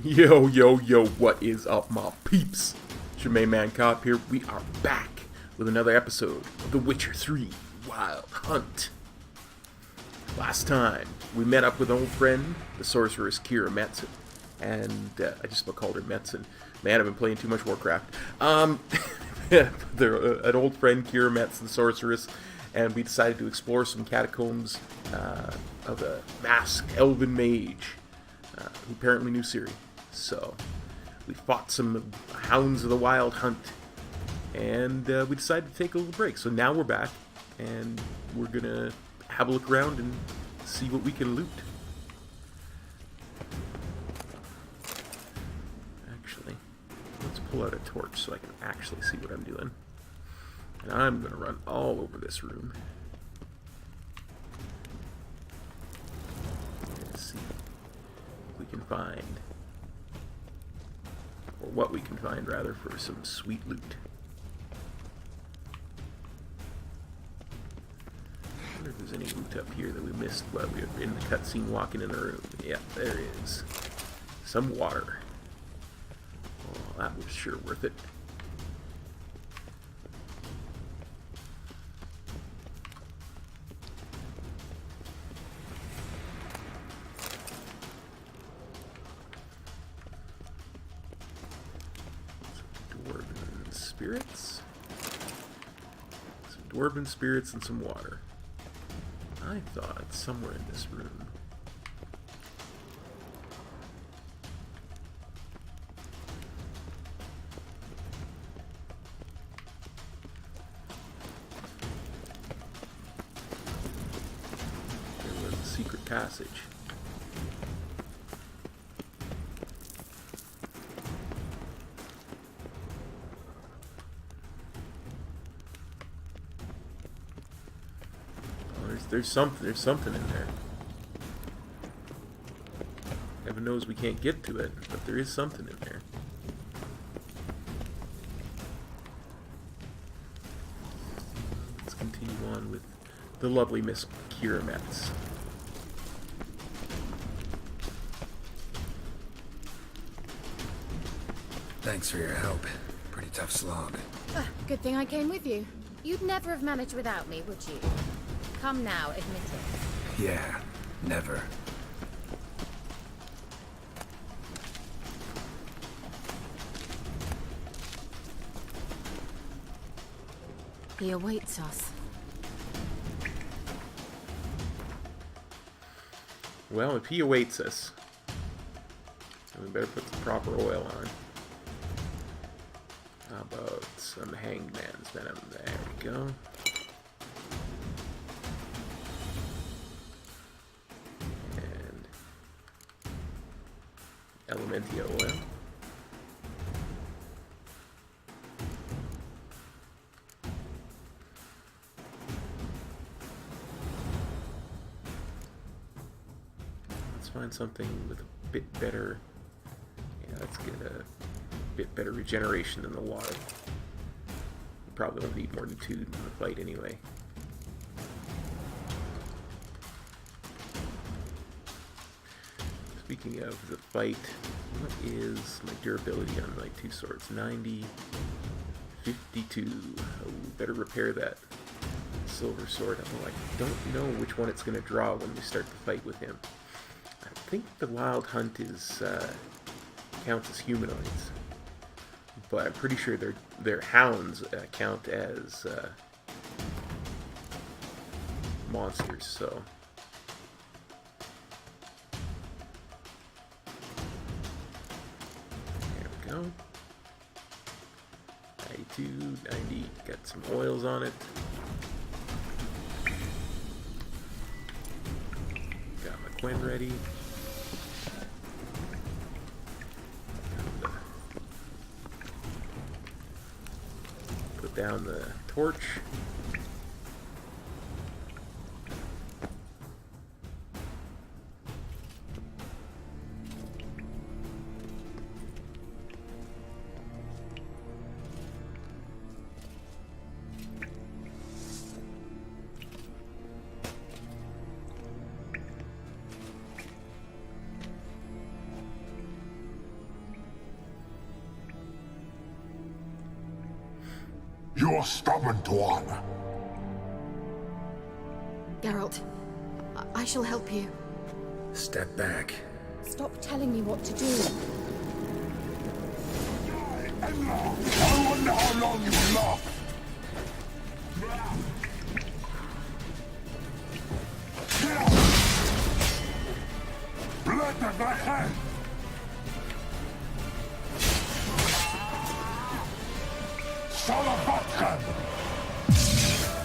Yo, yo, yo, what is up, my peeps? It's your main man, Kop here. We are back with another episode of The Witcher 3 Wild Hunt. Last time, we met up with old friend, the sorceress Kira Metzen. And I just about called her Metzen. Man, I've been playing too much Warcraft. An old friend, Kira Metzen, the sorceress, and we decided to explore some catacombs of a masked elven mage who apparently knew Ciri. So, we fought some hounds of the Wild Hunt, and we decided to take a little break. So now we're back, and we're gonna have a look around and see what we can loot. Actually, let's pull out a torch so I can actually see what I'm doing. And I'm gonna run all over this room. Let's see what we can find. Or what we can find, rather, for some sweet loot. I wonder if there's any loot up here that we missed while we were in the cutscene walking in the room. Yeah, there is. Some water. Oh, that was sure worth it. Spirits? Some dwarven spirits and some water. I thought somewhere in this room. There was a secret passage. There's something in there. Heaven knows we can't get to it, but there is something in there. Let's continue on with the lovely Miss Kira Metz. Thanks for your help. Pretty tough slog. Good thing I came with you. You'd never have managed without me, would you? Come now, admit it. Yeah, never. He awaits us. Well, if he awaits us, then we better put the proper oil on. How about some hanged man's venom? There we go. Elementia oil. Let's find something with a bit better. Yeah, let's get a bit better regeneration than the water. We probably don't need more than 2 in the fight anyway. Speaking of the fight, what is my durability on my 2 swords? 90, 52. Oh, better repair that silver sword. Oh, I don't know which one it's going to draw when we start the fight with him. I think the Wild Hunt is counts as humanoids, but I'm pretty sure their hounds count as monsters. So. Go. 92, 90, got some oils on it. Got my Quen ready. Put down the torch. You're stubborn, one. Geralt, I shall help you. Step back. Stop telling me what to do. I wonder how long you will last. Get out! Blood of thy hand! Salavatkan!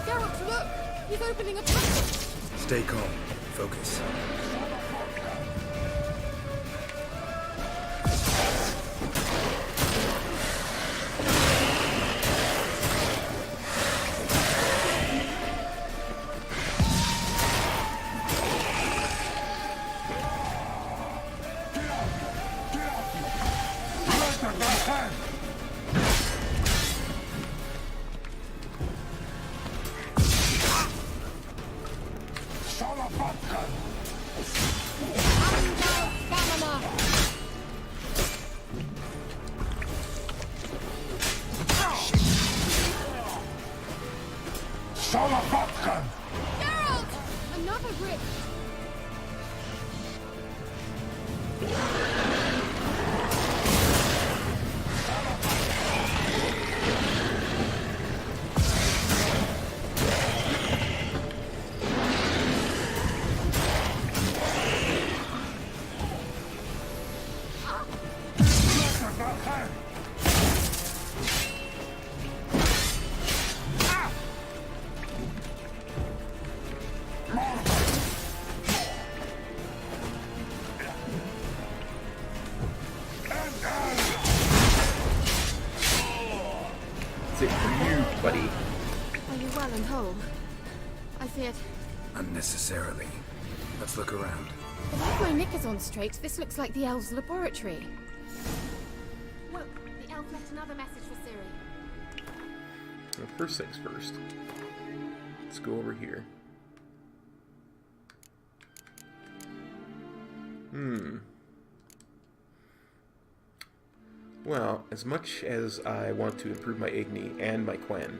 Geralt, look! He's opening a passage! Stay calm. Focus. Geralt! Another rift! That's it for you, buddy. Are you well and whole? I feared... Unnecessarily. Let's look around. If I have my knickers on straight, this looks like the elves' laboratory. Look, the elf left another message for Ciri. Well, first things first. Let's go over here. Well, as much as I want to improve my Igni and my Quen,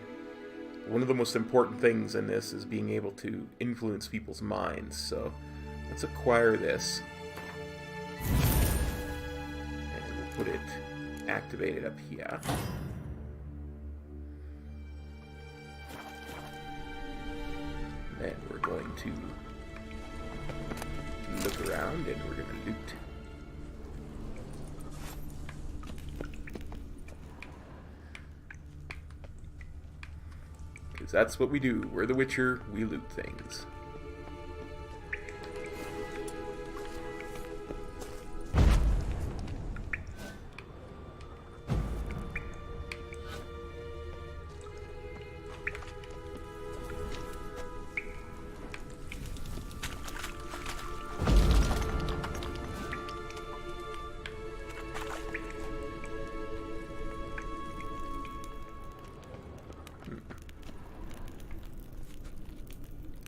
one of the most important things in this is being able to influence people's minds, so let's acquire this. And we'll put it activated up here. Then we're going to look around and we're going to loot. Because that's what we do. We're the Witcher, we loot things.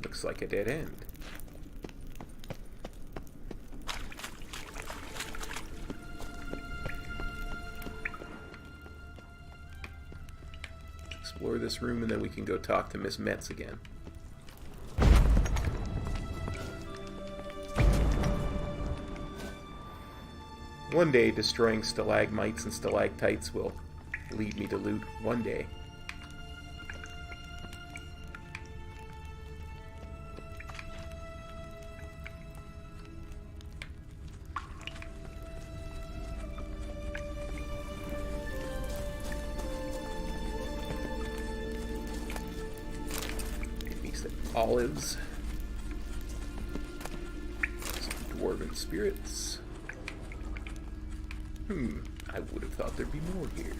Looks like a dead end. Explore this room and then we can go talk to Miss Metz again. One day, destroying stalagmites and stalactites will lead me to loot. One day. Olives, some dwarven spirits. I would have thought there'd be more here.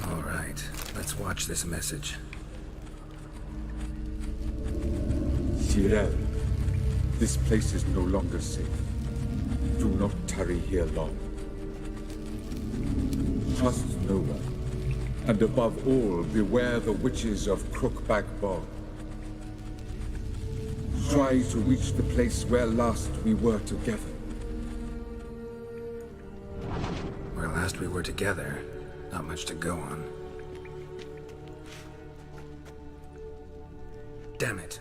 All right, let's watch this message. Tyrell, this place is no longer safe. Do not tarry here long. Trust no one, and above all, beware the witches of Crookback Bog. Try to reach the place where last we were together. last we were together, not much to go on. Damn it.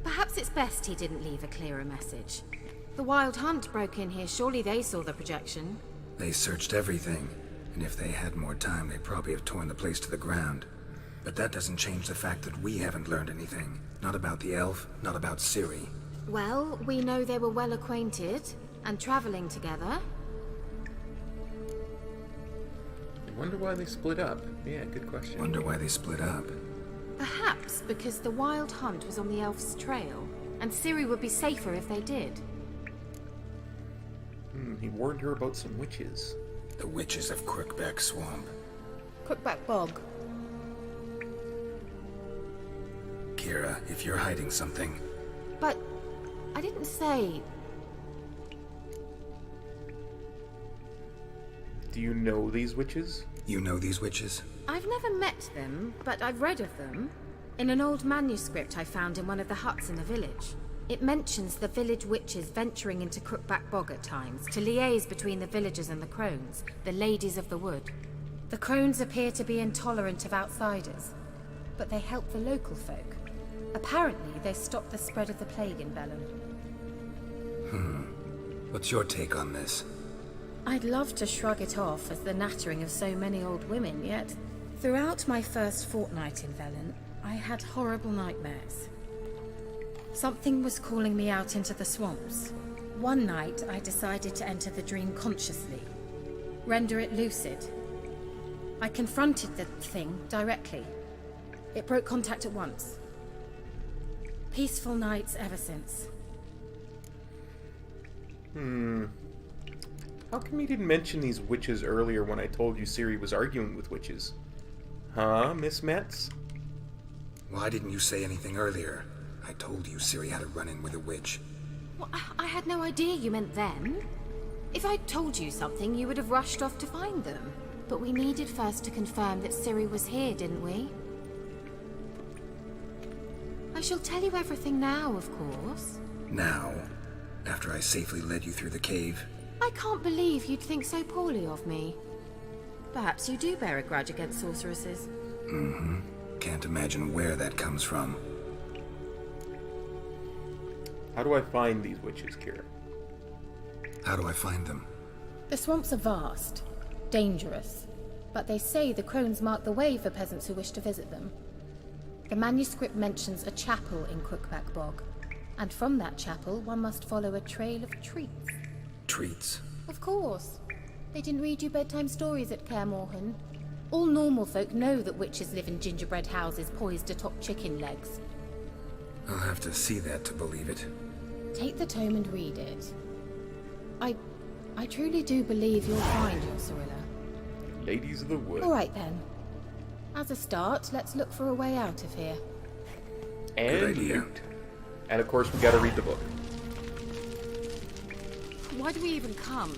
Perhaps it's best he didn't leave a clearer message. The Wild Hunt broke in here. Surely they saw the projection. They searched everything, and if they had more time, they'd probably have torn the place to the ground. But that doesn't change the fact that we haven't learned anything. Not about the elf, not about Ciri. Well, we know they were well acquainted and traveling together. I wonder why they split up. Yeah, good question. Wonder why they split up. Perhaps because the Wild Hunt was on the elf's trail, and Ciri would be safer if they did. He warned her about some witches. The witches of Crookback Swamp. Crookback Bog. Kira, if you're hiding something... But I didn't say... Do you know these witches? You know these witches? I've never met them, but I've read of them. In an old manuscript I found in one of the huts in the village. It mentions the village witches venturing into Crookback Bog at times to liaise between the villagers and the crones, the ladies of the wood. The crones appear to be intolerant of outsiders, but they help the local folk. Apparently, they stopped the spread of the plague in Velen. What's your take on this? I'd love to shrug it off as the nattering of so many old women, yet throughout my first fortnight in Velen, I had horrible nightmares. Something was calling me out into the swamps. One night, I decided to enter the dream consciously, render it lucid. I confronted the thing directly. It broke contact at once. Peaceful nights ever since. How come you didn't mention these witches earlier when I told you Ciri was arguing with witches? Huh, Miss Metz? Why didn't you say anything earlier? I told you Ciri had a run-in with a witch. Well, I had no idea you meant them. If I'd told you something, you would have rushed off to find them. But we needed first to confirm that Ciri was here, didn't we? I shall tell you everything now, of course. Now? After I safely led you through the cave? I can't believe you'd think so poorly of me. Perhaps you do bear a grudge against sorceresses. Can't imagine where that comes from. How do I find these witches, Kira? How do I find them? The swamps are vast, dangerous, but they say the crones mark the way for peasants who wish to visit them. The manuscript mentions a chapel in Crookback Bog, and from that chapel one must follow a trail of treats. Treats? Of course. They didn't read you bedtime stories at Kaer Morhen. All normal folk know that witches live in gingerbread houses poised atop chicken legs. I'll have to see that to believe it. Take the tome and read it. I truly do believe you'll find your Cirilla. Ladies of the Wood. All right then. As a start, let's look for a way out of here. And Good idea. loot. And of course, we gotta read the book. Why do we even come?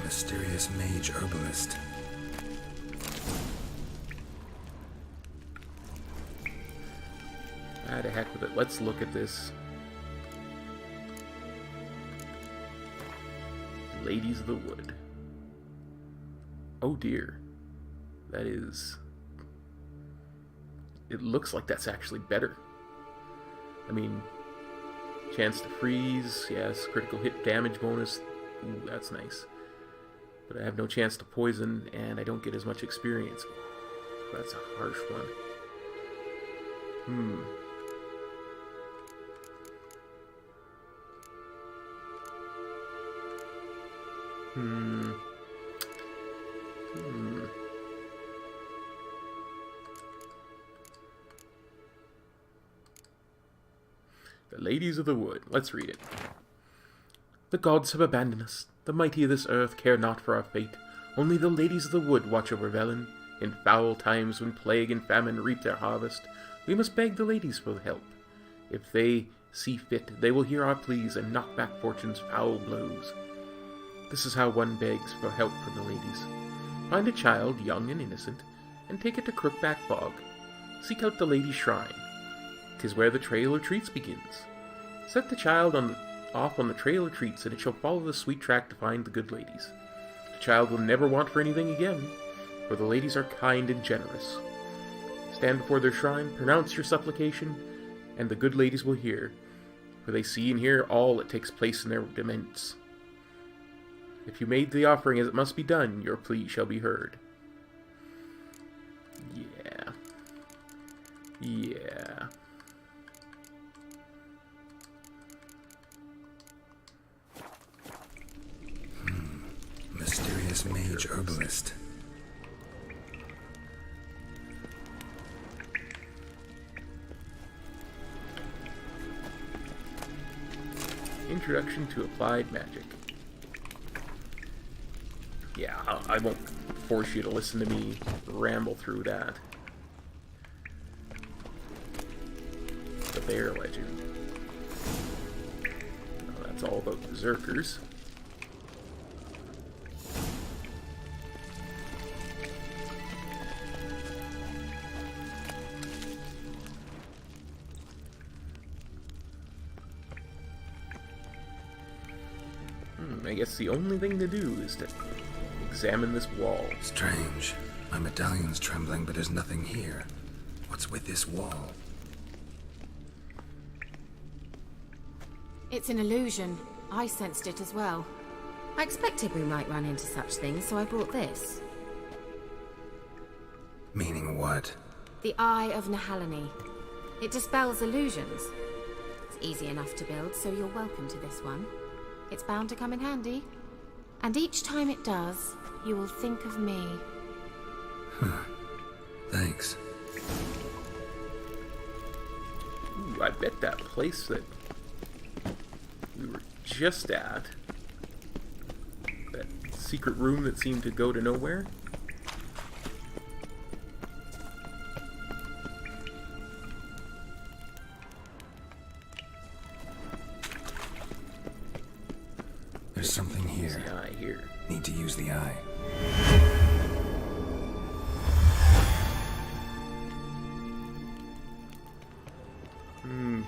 Mysterious mage herbalist. Ah, to heck with it. Let's look at this. Ladies of the Wood. Oh dear. That is... It looks like that's actually better. I mean, chance to freeze, yes, critical hit damage bonus. Ooh, that's nice. But I have no chance to poison, and I don't get as much experience. That's a harsh one. The Ladies of the Wood. Let's read it. The gods have abandoned us. The mighty of this earth care not for our fate. Only the ladies of the wood watch over Velen. In foul times when plague and famine reap their harvest, we must beg the ladies for help. If they see fit, they will hear our pleas and knock back fortune's foul blows. This is how one begs for help from the ladies. Find a child, young and innocent, and take it to Crookback Bog. Seek out the Lady's Shrine. 'Tis where the trail of treats begins. Set the child off on the trail of treats, and it shall follow the sweet track to find the good ladies. The child will never want for anything again, for the ladies are kind and generous. Stand before their shrine, pronounce your supplication, and the good ladies will hear, for they see and hear all that takes place in their demesnes. If you made the offering as it must be done, your plea shall be heard. Yeah. Yeah. Mysterious mage herbalist. Introduction to Applied Magic. Yeah, I won't force you to listen to me ramble through that. The Bear Legend. Well, that's all about berserkers. I guess the only thing to do is to examine this wall. Strange. My medallion's trembling, but there's nothing here. What's with this wall? It's an illusion. I sensed it as well. I expected we might run into such things, so I brought this. Meaning what? The Eye of Nehaleni. It dispels illusions. It's easy enough to build, so you're welcome to this one. It's bound to come in handy. And each time it does, you will think of me. Huh. Thanks. Ooh, I bet that place that we were just at, that secret room that seemed to go to nowhere, there's something here. the eye here. Need to use the eye.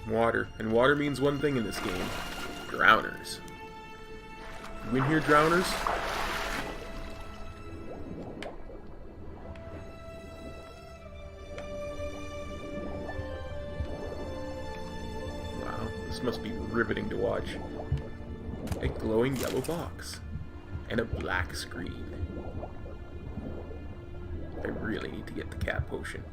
Water. And water means one thing in this game. Drowners. You in here, drowners? Wow, this must be riveting to watch. A glowing yellow box. And a black screen. I really need to get the cat potion.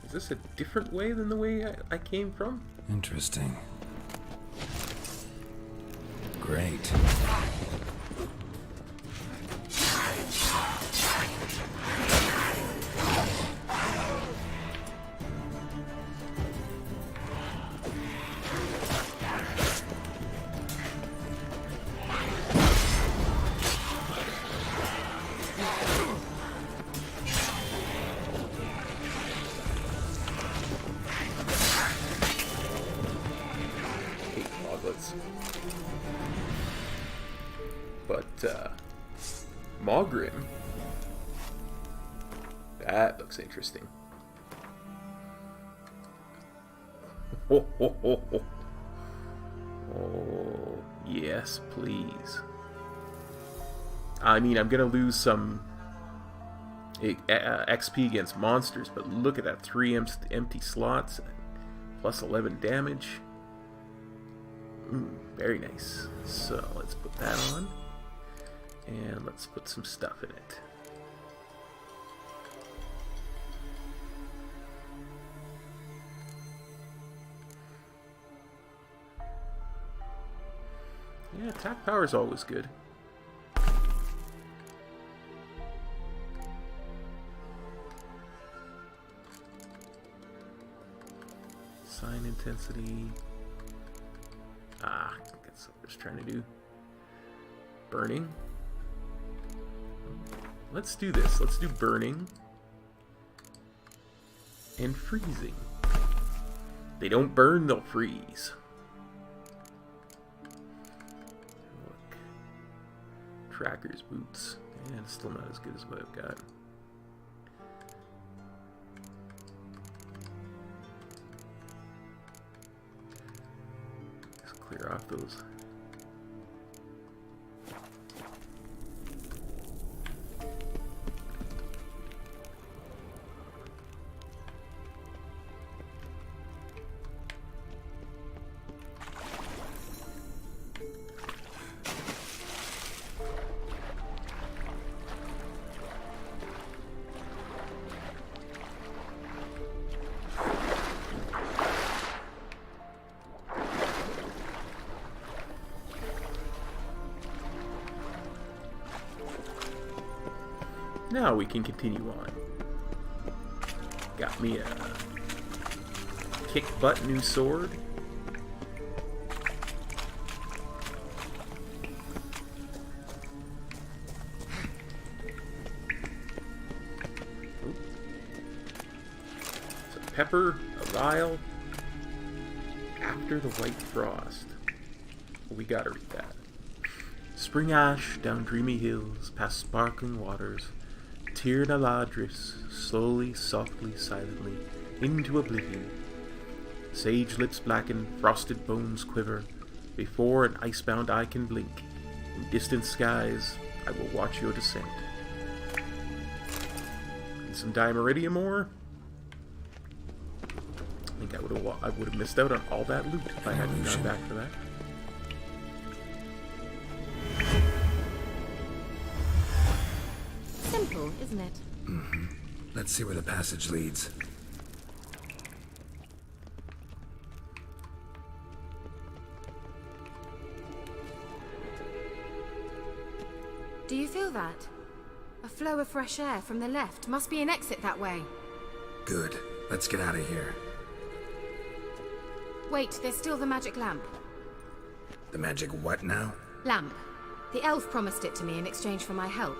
Is this a different way than the way I came from? Interesting. Great. But, Mogrim, that looks interesting. Ho, ho, ho, ho. Oh, yes, please. I mean, I'm gonna lose some XP against monsters, but look at that, 3 empty slots, plus 11 damage. Very nice. So let's put that on. And let's put some stuff in it. Yeah, attack power is always good. Sign intensity. That's what I was trying to do. Burning. Let's do this. Let's do burning and freezing. They don't burn, they'll freeze. Look. Tracker's boots. Yeah, it's still not as good as what I've got. Just clear off those. Now we can continue on. Got me a kick butt new sword. Oop. So pepper, a vial. After the white frost. We gotta read that. Spring ash down dreamy hills, past sparkling waters. Tir na la drifts, slowly, softly, silently, into oblivion. Sage lips blacken, frosted bones quiver, before an icebound eye can blink. In distant skies, I will watch your descent. And some diameridium ore. I think I would have missed out on all that loot if I hadn't gone back for that. Simple, isn't it? Mm-hmm. Let's see where the passage leads. Do you feel that? A flow of fresh air from the left. Must be an exit that way. Good. Let's get out of here. Wait, there's still the magic lamp. The magic what now? Lamp. The elf promised it to me in exchange for my help.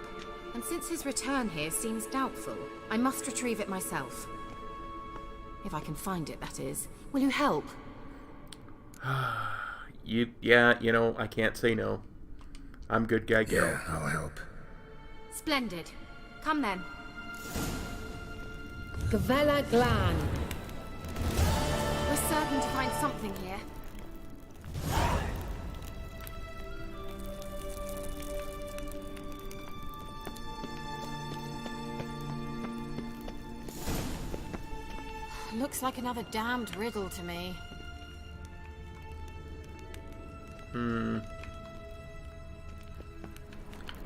And since his return here seems doubtful, I must retrieve it myself. If I can find it, that is. Will you help? Yeah, you know, I can't say no. I'm good guy, go. Yeah, I'll help. Splendid. Come then. Gavella Glan. We're certain to find something here. Looks like another damned riddle to me.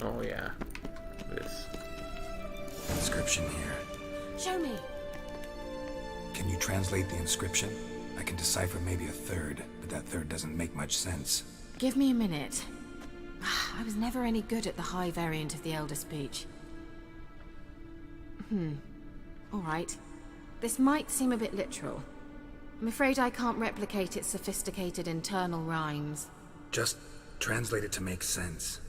Oh yeah. This. Inscription here. Show me. Can you translate the inscription? I can decipher maybe a third, but that third doesn't make much sense. Give me a minute. I was never any good at the high variant of the Elder speech. All right. This might seem a bit literal. I'm afraid I can't replicate its sophisticated internal rhymes. Just translate it to make sense.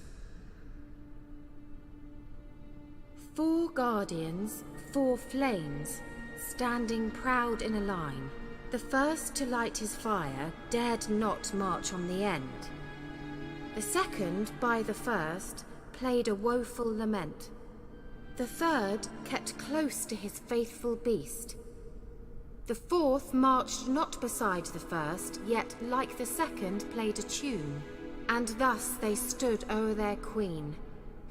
4 guardians, 4 flames, standing proud in a line. The first to light his fire dared not march on the end. The second, by the first, played a woeful lament. The third kept close to his faithful beast. The fourth marched not beside the first, yet like the second played a tune. And thus they stood o'er their queen,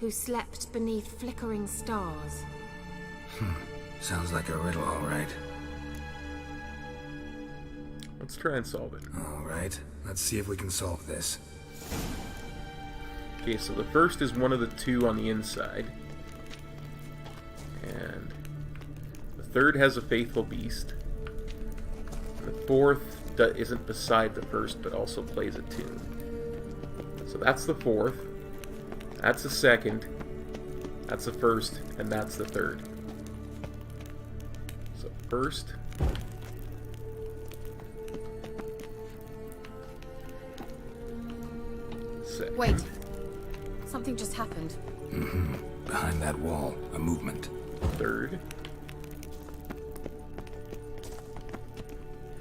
who slept beneath flickering stars. Sounds like a riddle, all right. Let's try and solve it. Alright, let's see if we can solve this. Okay, so the first is one of the two on the inside. And the third has a faithful beast. And the fourth isn't beside the first, but also plays a tune. So that's the fourth. That's the second. That's the first. And that's the third. So first. Second. Wait. Something just happened. Behind that wall, a movement. Third.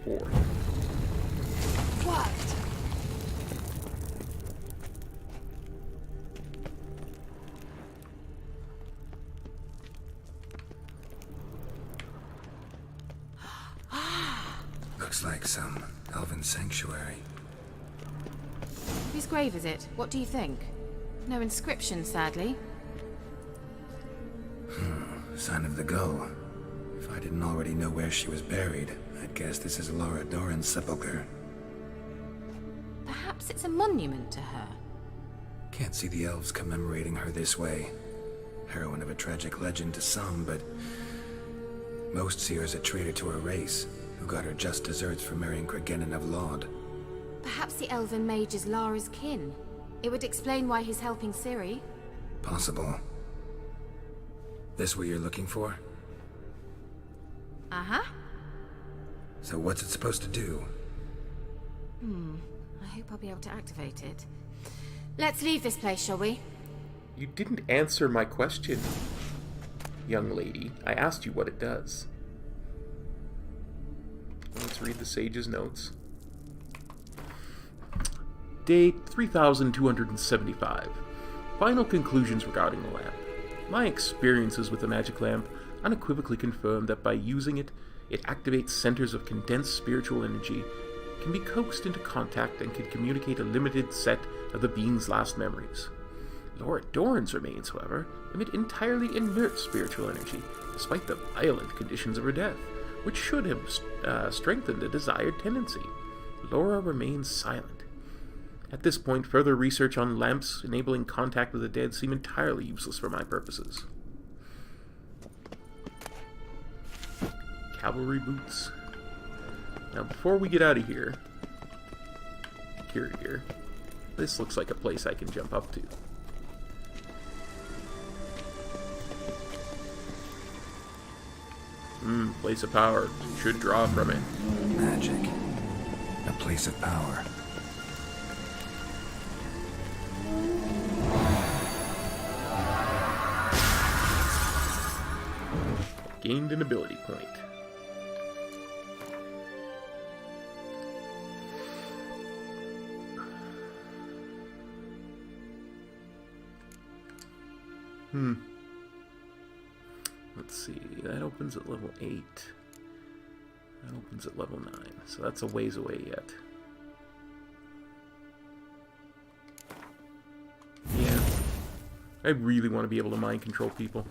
Fourth. What? Looks like some elven sanctuary. Whose grave is it? What do you think? No inscription, sadly. Sign of the gull. If I didn't already know where she was buried, I'd guess this is Laura Doran's sepulcher. Perhaps it's a monument to her. Can't see the elves commemorating her this way. Heroine of a tragic legend to some, but most see her as a traitor to her race, who got her just deserts for marrying Cregennan of Laud. Perhaps the elven mage is Lara's kin. It would explain why he's helping Ciri. Possible. This what you're looking for? Uh-huh. So what's it supposed to do? I hope I'll be able to activate it. Let's leave this place, shall we? You didn't answer my question, young lady. I asked you what it does. Let's read the sage's notes. Day 3275. Final conclusions regarding the lamp. My experiences with the magic lamp unequivocally confirm that by using it, it activates centers of condensed spiritual energy, can be coaxed into contact, and can communicate a limited set of the being's last memories. Laura Doran's remains, however, emit entirely inert spiritual energy, despite the violent conditions of her death, which should have strengthened a desired tendency. Laura remains silent. At this point, further research on lamps enabling contact with the dead seem entirely useless for my purposes. Cavalry boots. Now, before we get out of here, this looks like a place I can jump up to. Place of power. Should draw from it. Magic. A place of power. Gained an ability point. Let's see, that opens at level 8. That opens at level 9, so that's a ways away yet. Yeah. I really want to be able to mind control people.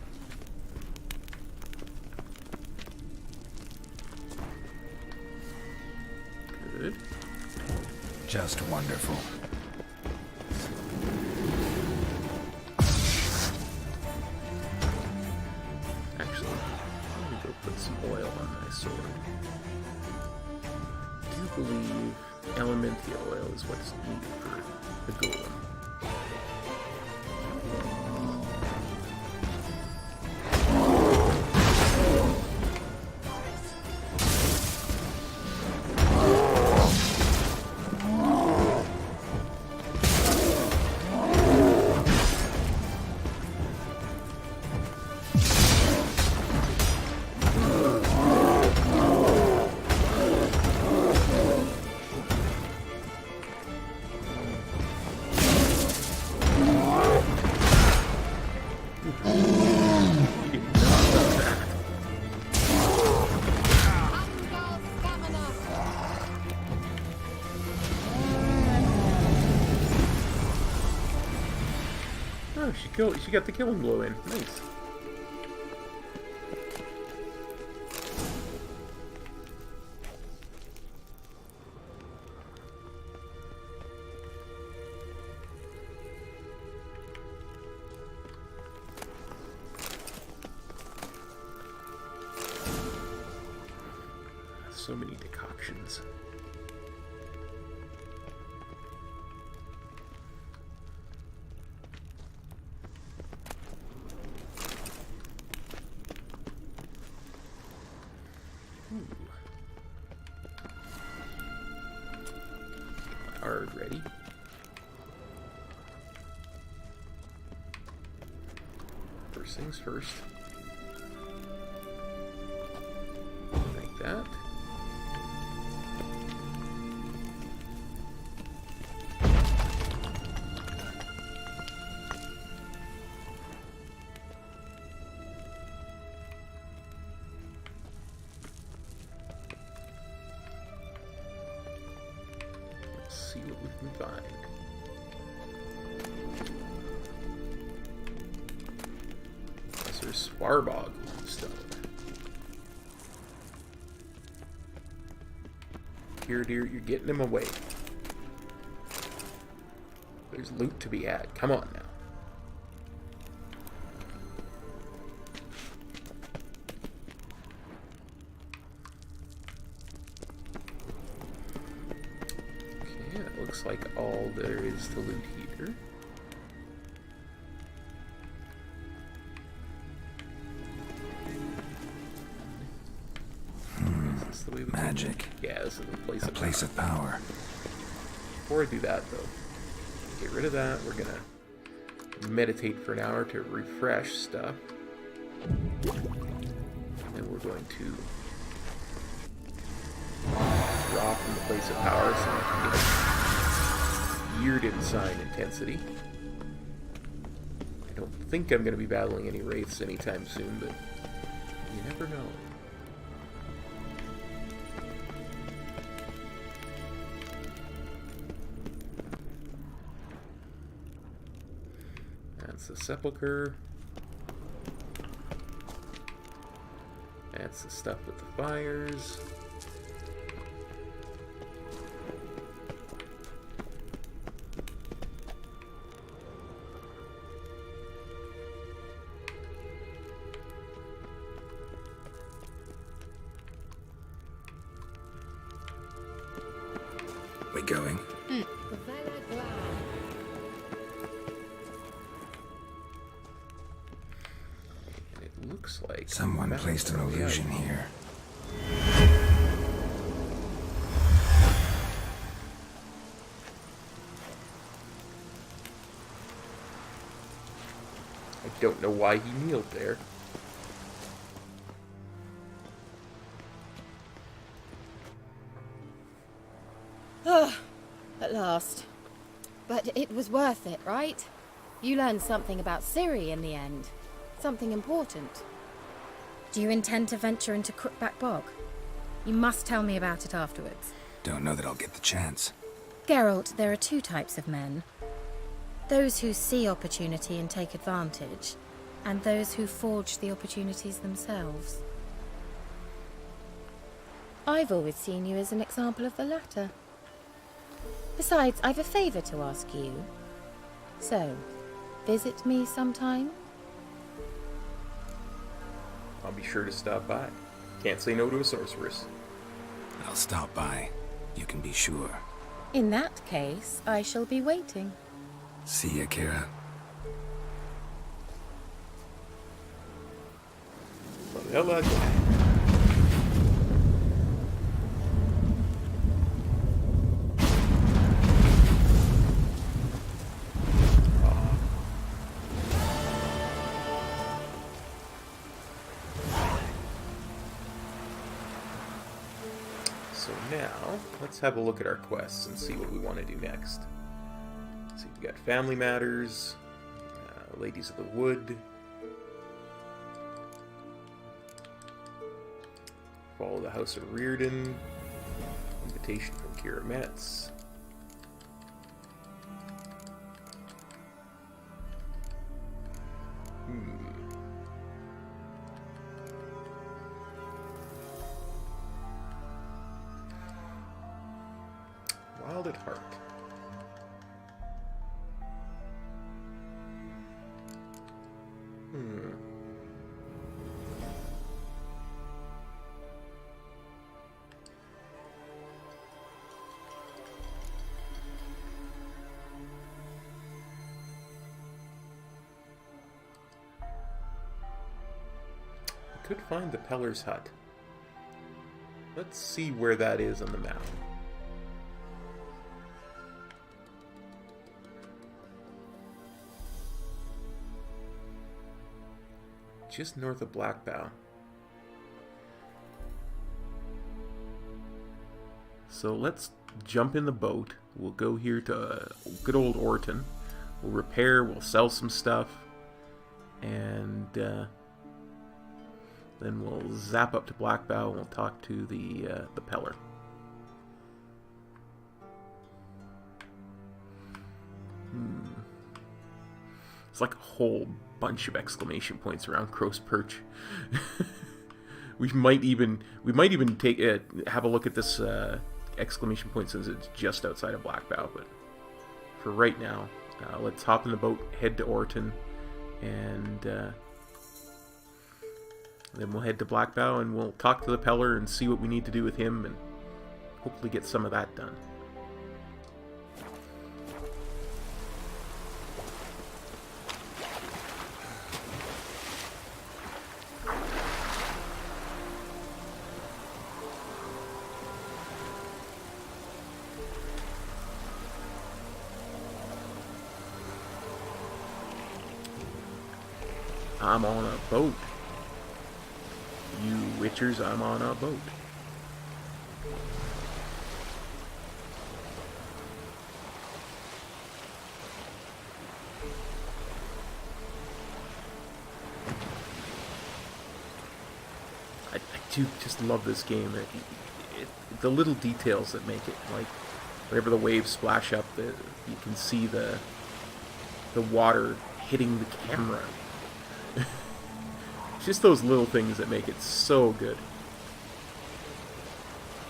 Good. Just wonderful. Actually, let me go put some oil on my sword. I do believe elemental oil is what's needed for the golem. Oh, she got the killing blow in. Nice. So many decoctions. Are ready. First things first. Like that. See what we can find. Professor Swarbog stone. Here, dear, you're getting him away. There's loot to be had. Come on now. Looks like all there is to loot here. Is this the way we Magic. Yeah, this is the place A place of power. Before I do that, though, get rid of that. We're gonna meditate for an hour to refresh stuff. And then we're going to draw from the place of power so we can get geared inside intensity. I don't think I'm going to be battling any wraiths anytime soon, but you never know. That's the sepulcher. That's the stuff with the fires. We going? It looks like Someone placed an illusion here. I don't know why he kneeled there. At last. But it was worth it, right? You learned something about Ciri in the end. Something important. Do you intend to venture into Crookback Bog? You must tell me about it afterwards. Don't know that I'll get the chance. Geralt, there are two types of men. Those who see opportunity and take advantage, and those who forge the opportunities themselves. I've always seen you as an example of the latter. Besides, I've a favor to ask you. So, visit me sometime? I'll be sure to stop by. Can't say no to a sorceress. I'll stop by. You can be sure. In that case, I shall be waiting. See ya, Kira. What the hell is that? So now, let's have a look at our quests and see what we want to do next. See, we've got Family Matters, Ladies of the Wood, Follow the House of Reardon, Invitation from Kira Metz. Wild at Heart. could find the Peller's hut. Let's see where that is on the map. Just north of Blackbow. So let's jump in the boat. We'll go here to good old Orton. We'll repair, we'll sell some stuff, and then we'll zap up to Blackbow and we'll talk to the Peller. It's like a whole bunch of exclamation points around Crow's Perch. we might even take have a look at this exclamation point since it's just outside of Blackbow. But for right now, let's hop in the boat, head to Orton, and then we'll head to Blackbow and we'll talk to the Peller and see what we need to do with him and hopefully get some of that done. I'm on a boat. You witchers, I'm on a boat. I do just love this game. The little details that make it, like whenever the waves splash up, you can see the water hitting the camera. Just those little things that make it so good.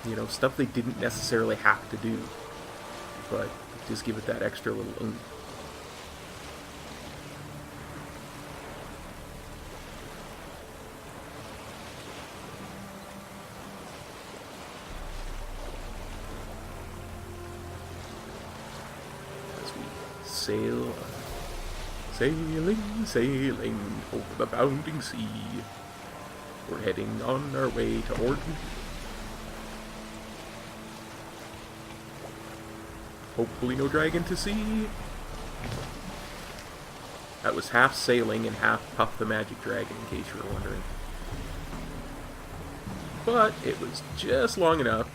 You know, stuff they didn't necessarily have to do, but just give it that extra little oomph. As we sail, sailing over the bounding sea. We're heading on our way to Orton. Hopefully no dragon to see. That was half sailing and half Puff the Magic Dragon, in case you were wondering. But it was just long enough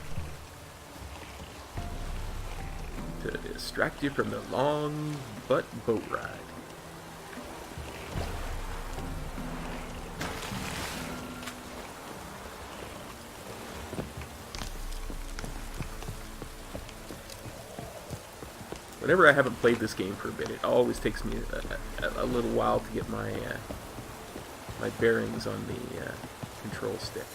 to distract you from the long boat ride. Whenever I haven't played this game for a bit, it always takes me a little while to get my my bearings on the control stick.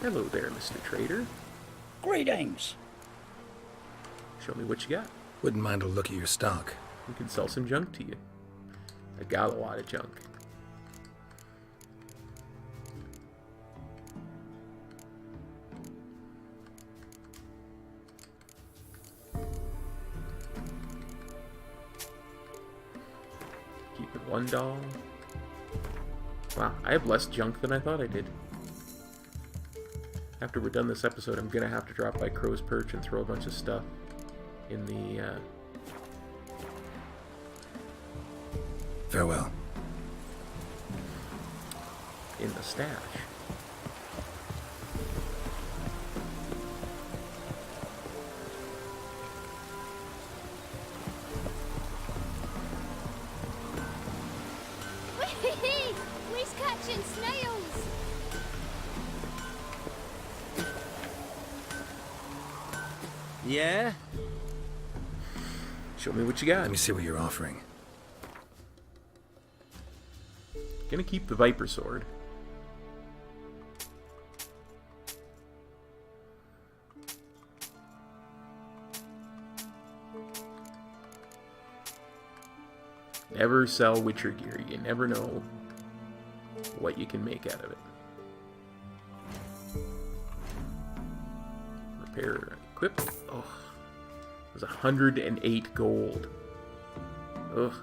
Hello there, Mr. Trader. Greetings. Show me what you got. Wouldn't mind a look at your stock. We can sell some junk to you. I got a lot of junk. Keep it $1. Wow, I have less junk than I thought I did. After we're done this episode, I'm gonna have to drop by Crow's Perch and throw a bunch of stuff in the Farewell. in the stash. We're catching snails. Yeah? Show me what you got. Let me see what you're offering. Gonna keep the Viper Sword. Never sell Witcher gear. You never know what you can make out of it. Repair, equip. Oh, it was 108 gold. Ugh.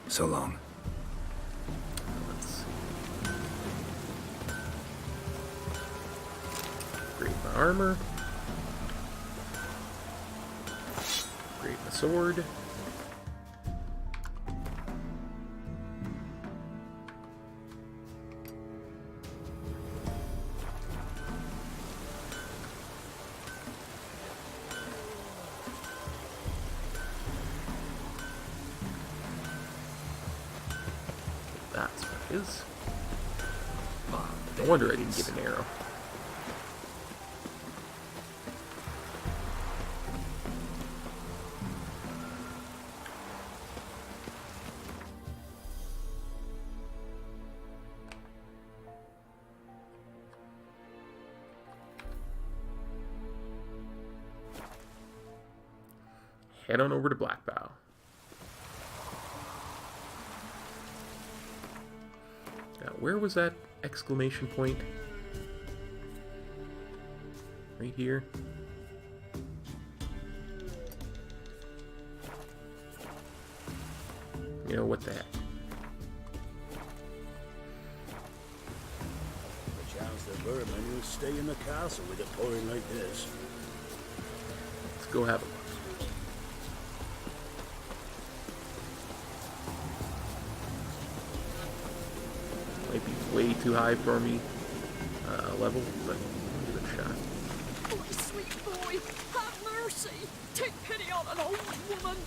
So long. Let's see. Upgrade my armor. Upgrade my sword. That's what it is. No wonder I didn't get an arrow. Head on over to Blackbow. Now, where was that exclamation point? Right here. You know, what the heck? The chance the vermin will stay in the castle with it pouring like this. Let's go have a look. Might be way too high for me level, but I'll give it a shot. Oh, sweet boy, have mercy. Take pity on an old woman.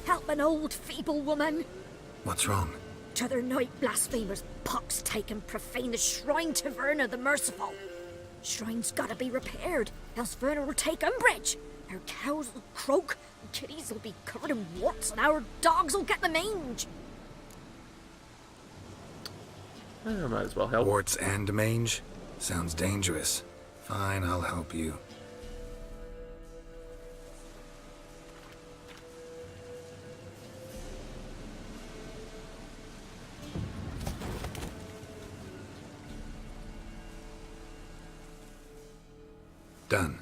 Help an old, feeble woman. What's wrong? T'other night blasphemers pox take and profane the shrine to Verna the Merciful. Shrine's gotta be repaired, else Verna will take umbrage. Our cows will croak, and kitties will be covered in warts, and our dogs will get the mange. I might as well help. Warts and mange? Sounds dangerous. Fine, I'll help you. Done.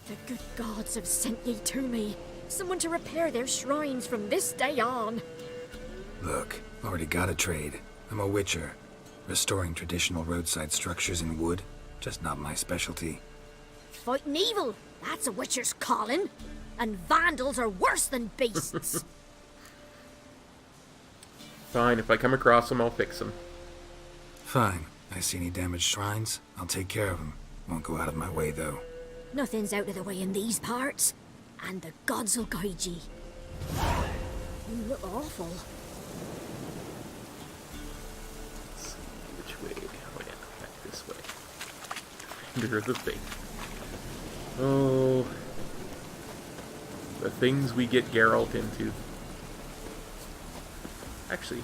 The good gods have sent ye to me. Someone to repair their shrines from this day on. Look, already got a trade. I'm a witcher. Restoring traditional roadside structures in wood, just not my specialty. Fighting evil, that's a witcher's calling. And vandals are worse than beasts. Fine, if I come across them, I'll fix them. Fine. I see any damaged shrines, I'll take care of them. Won't go out of my way, though. Nothing's out of the way in these parts. And the gods will guide ye. You look awful. Let's see which way. Oh yeah, back this way. Defender of the Faith. Oh, the things we get Geralt into. Actually,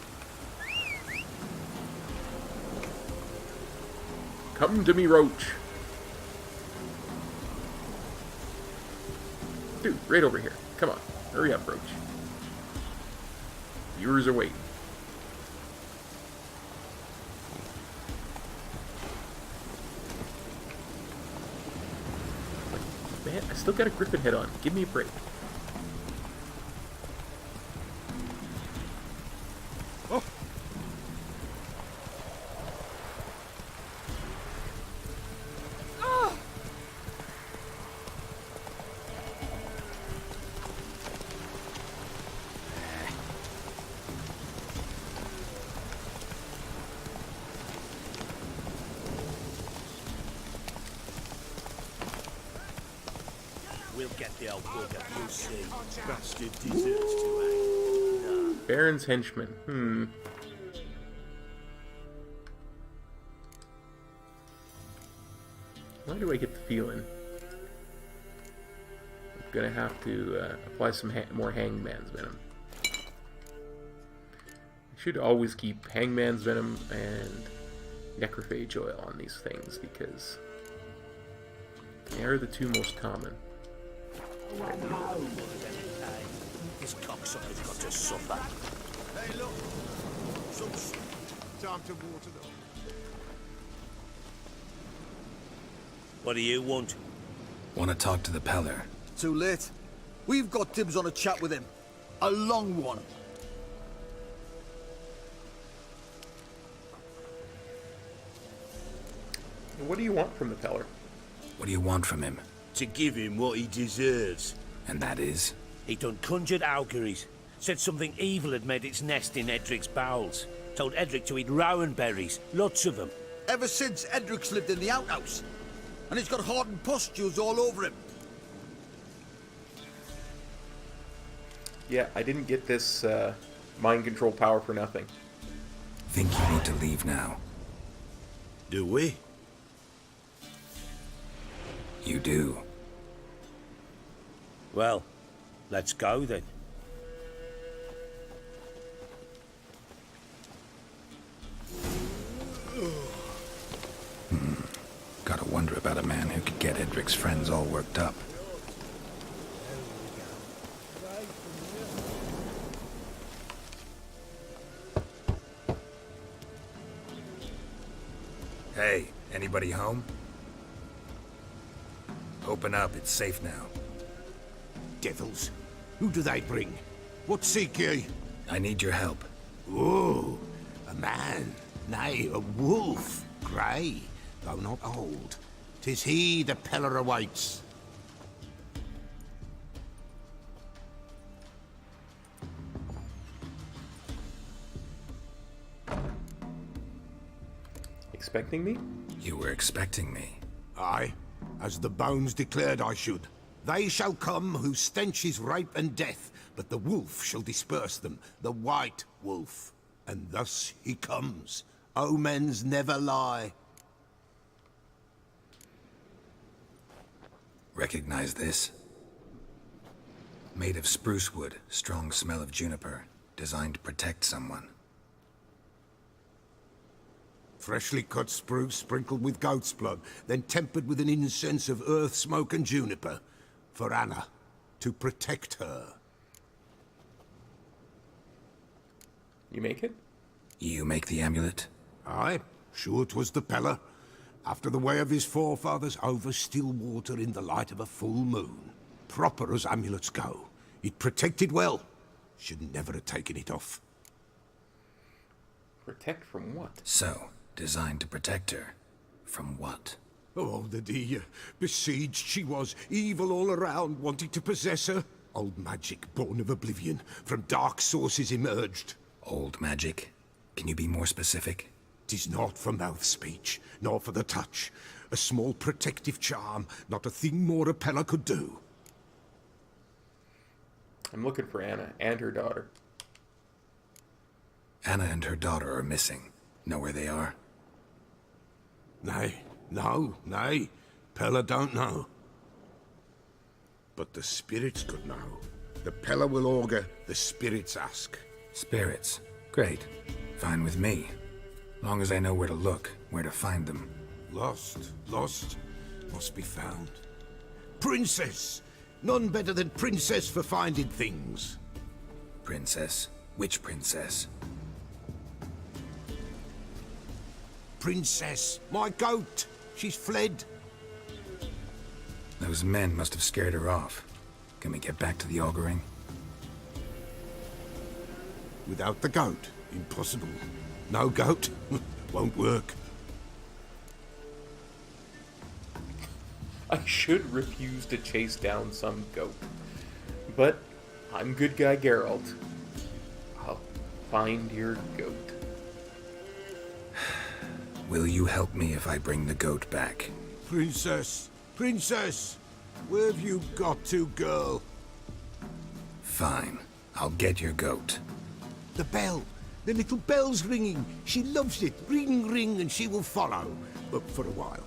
come to me, Roach. Dude, right over here. Come on, hurry up, Roach. Viewers are waiting. Man, I still got a griffin head on. Give me a break. Oh. We'll get the old bugger, you'll see. Bastard deserves to hang. Baron's henchman. Why do I get the feeling I'm gonna have to apply some more Hangman's Venom? I should always keep Hangman's Venom and Necrophage Oil on these things because they are the two most common. This cocksucker's got to suffer. Hey, look. Some time to water them. What do you want? Want to talk to the Peller? Too late. We've got dibs on a chat with him. A long one. What do you want from the Peller? What do you want from him? To give him what he deserves. And that is? He done conjured auguries. Said something evil had made its nest in Edric's bowels. Told Edric to eat rowan berries, lots of them. Ever since Edric's lived in the outhouse. And he's got hardened pustules all over him. Yeah, I didn't get this mind control power for nothing. Think you need to leave now. Do we? You do. Well, let's go then. Gotta wonder about a man who could get Edric's friends all worked up. Hey, anybody home? Open up, it's safe now. Devils. Who do they bring? What seek ye? I need your help. Oh, a man. Nay, a wolf. Grey, though not old. 'Tis he the Peller awaits. Expecting me? You were expecting me. Aye, as the bones declared I should. They shall come whose stench is rape and death, but the wolf shall disperse them, the white wolf. And thus he comes. Omens never lie. Recognize this? Made of spruce wood, strong smell of juniper, designed to protect someone. Freshly cut spruce sprinkled with goat's blood, then tempered with an incense of earth, smoke and juniper. For Anna, to protect her. You make it? You make the amulet? Aye, sure 'twas the Peller. After the way of his forefathers, over still water in the light of a full moon. Proper as amulets go. It protected well. Should never have taken it off. Protect from what? So, designed to protect her. From what? Oh, the dear. Besieged she was, evil all around, wanting to possess her. Old magic, born of oblivion, from dark sources emerged. Old magic? Can you be more specific? 'Tis not for mouth speech, nor for the touch. A small protective charm, not a thing more a Peller could do. I'm looking for Anna and her daughter. Anna and her daughter are missing. Know where they are? Nay, nay. Peller don't know. But the spirits could know. The Peller will augur, the spirits ask. Spirits. Great. Fine with me. Long as I know where to look, where to find them. Lost, must be found. Princess! None better than Princess for finding things. Princess? Which princess? Princess, my goat! She's fled. Those men must have scared her off. Can we get back to the auguring? Without the goat, impossible. No goat, won't work. I should refuse to chase down some goat. But I'm good guy Geralt. I'll find your goat. Will you help me if I bring the goat back? Princess, where have you got to, girl? Fine. I'll get your goat. The bell. The little bell's ringing. She loves it. Ring, ring, and she will follow. But for a while.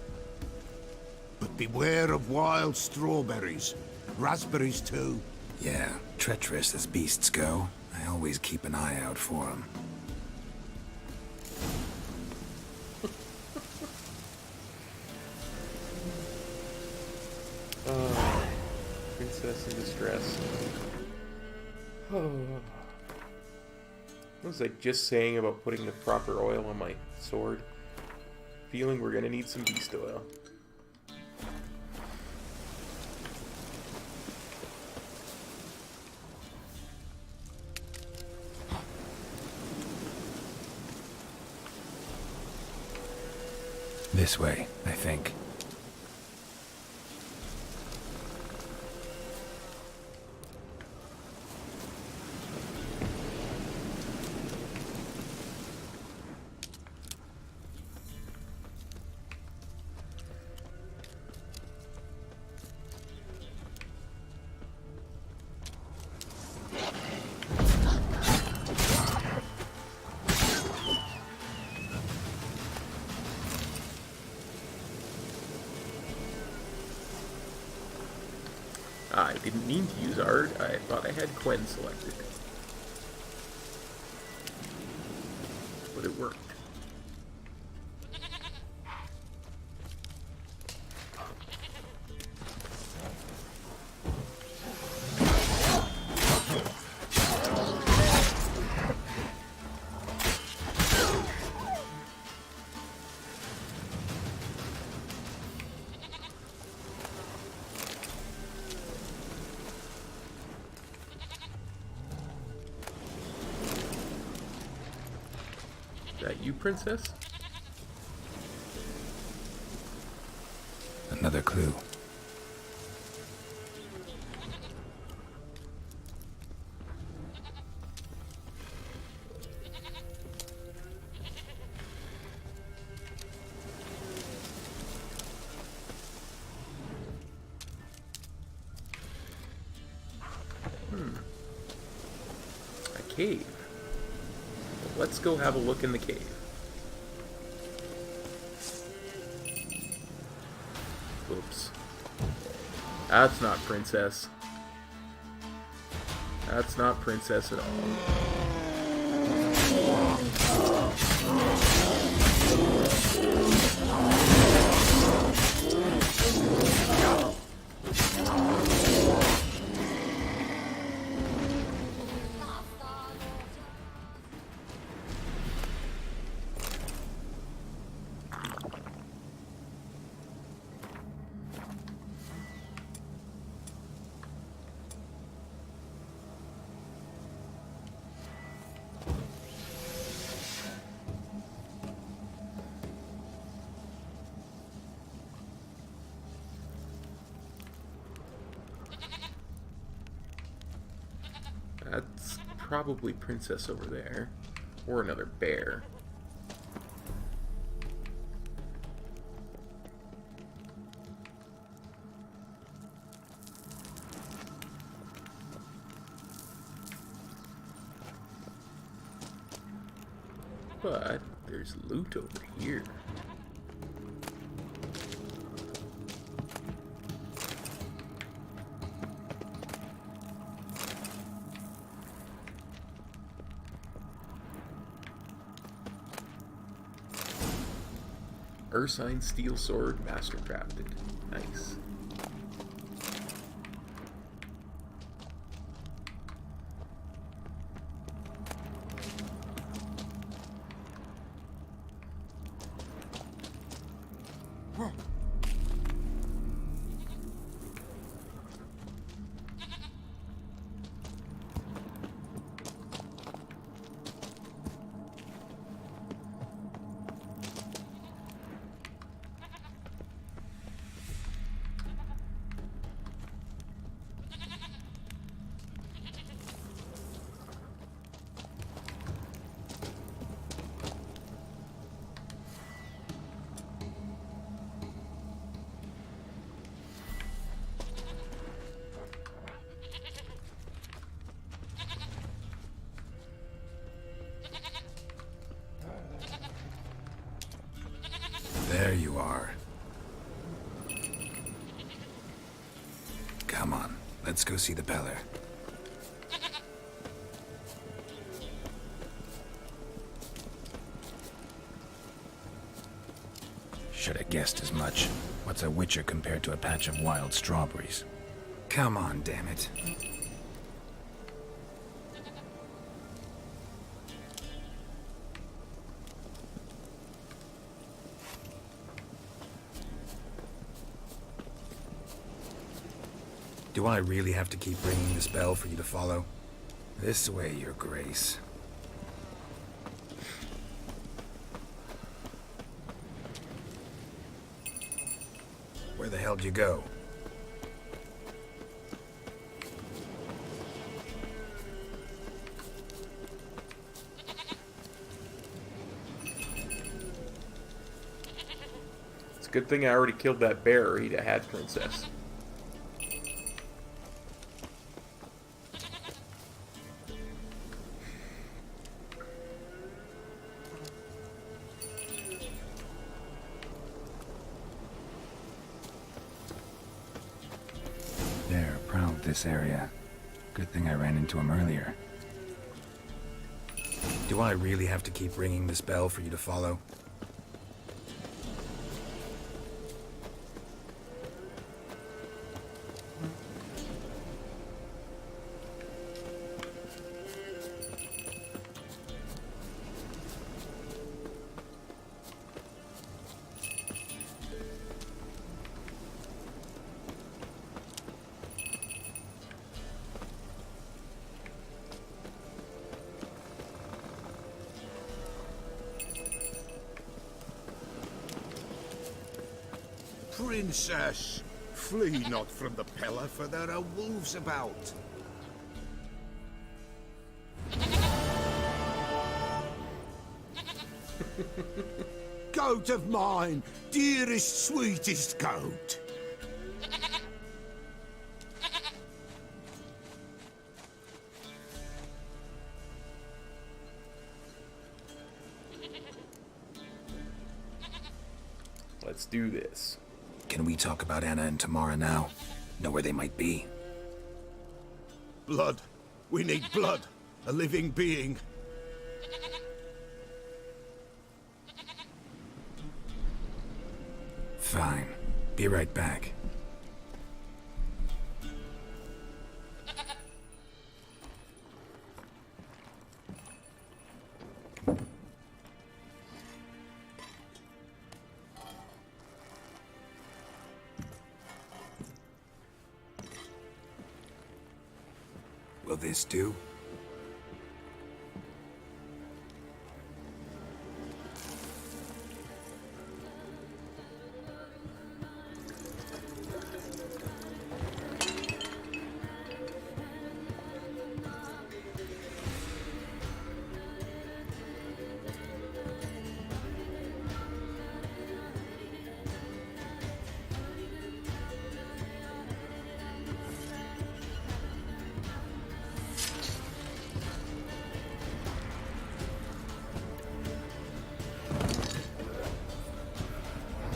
But beware of wild strawberries. Raspberries, too. Yeah, treacherous as beasts go. I always keep an eye out for them. Princess in distress. What was I just saying about putting the proper oil on my sword? Feeling we're gonna need some beast oil. This way, I think. I didn't mean to use art. I thought I had Quen selected. But it worked. Is that you, princess? Another clue. A cave. Well, let's go have a look in the cave. Oops. That's not princess. That's not princess at all. That's probably princess over there. Or another bear. But there's loot over here. Ursine steel sword, master crafted. Nice. There you are. Come on, let's go see the Peller. Should have guessed as much. What's a witcher compared to a patch of wild strawberries? Come on, damn it. Do I really have to keep ringing this bell for you to follow? This way, Your Grace. Where the hell did you go? It's a good thing I already killed that bear, or he'd have had Princess. They're proud of this area. Good thing I ran into him earlier. Do I really have to keep ringing this bell for you to follow? Princess, flee not from the pillar, for there are wolves about. Goat of mine, dearest, sweetest goat. Let's do this. Can we talk about Anna and Tamara now? Know where they might be? Blood. We need blood. A living being. Fine. Be right back. Will this do?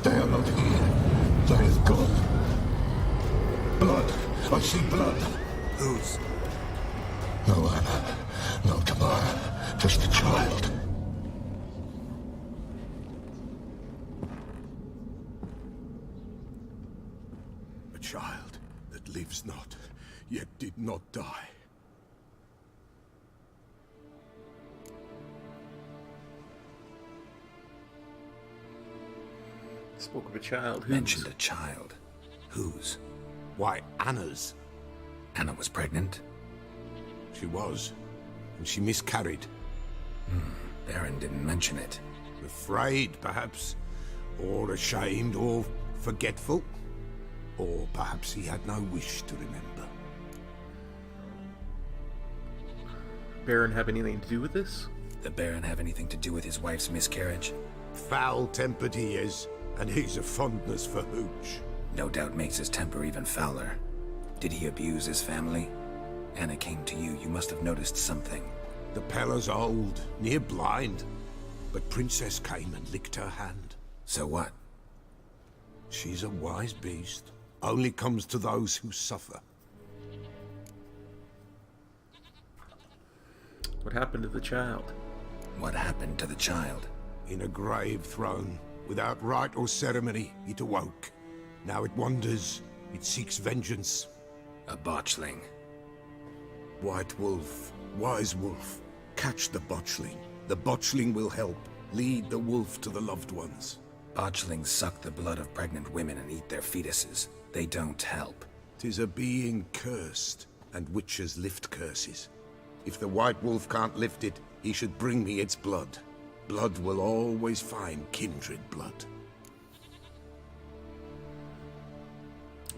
They are not here. They is gone. Blood. I see blood. Whose? No Anna. No Tamara. Just a child. A child that lives not, yet did not die. Spoke of a child. Whose? Mentioned a child. Whose? Why, Anna's. Anna was pregnant? She was. And she miscarried. Baron didn't mention it. Afraid, perhaps. Or ashamed, or forgetful. Or perhaps he had no wish to remember. Baron have anything to do with this? The Baron have anything to do with his wife's miscarriage? Foul-tempered he is, and he's a fondness for hooch. No doubt makes his temper even fouler. Did he abuse his family? Anna came to you. You must have noticed something. The Pella's old, near blind. But Princess came and licked her hand. So what? She's a wise beast. Only comes to those who suffer. What happened to the child? What happened to the child? In a grave thrown, without rite or ceremony, it awoke. Now it wanders, it seeks vengeance. A botchling. White wolf, wise wolf, catch the botchling. The botchling will help, lead the wolf to the loved ones. Botchlings suck the blood of pregnant women and eat their fetuses. They don't help. 'Tis a being cursed, and witches lift curses. If the white wolf can't lift it, he should bring me its blood. Blood will always find kindred blood.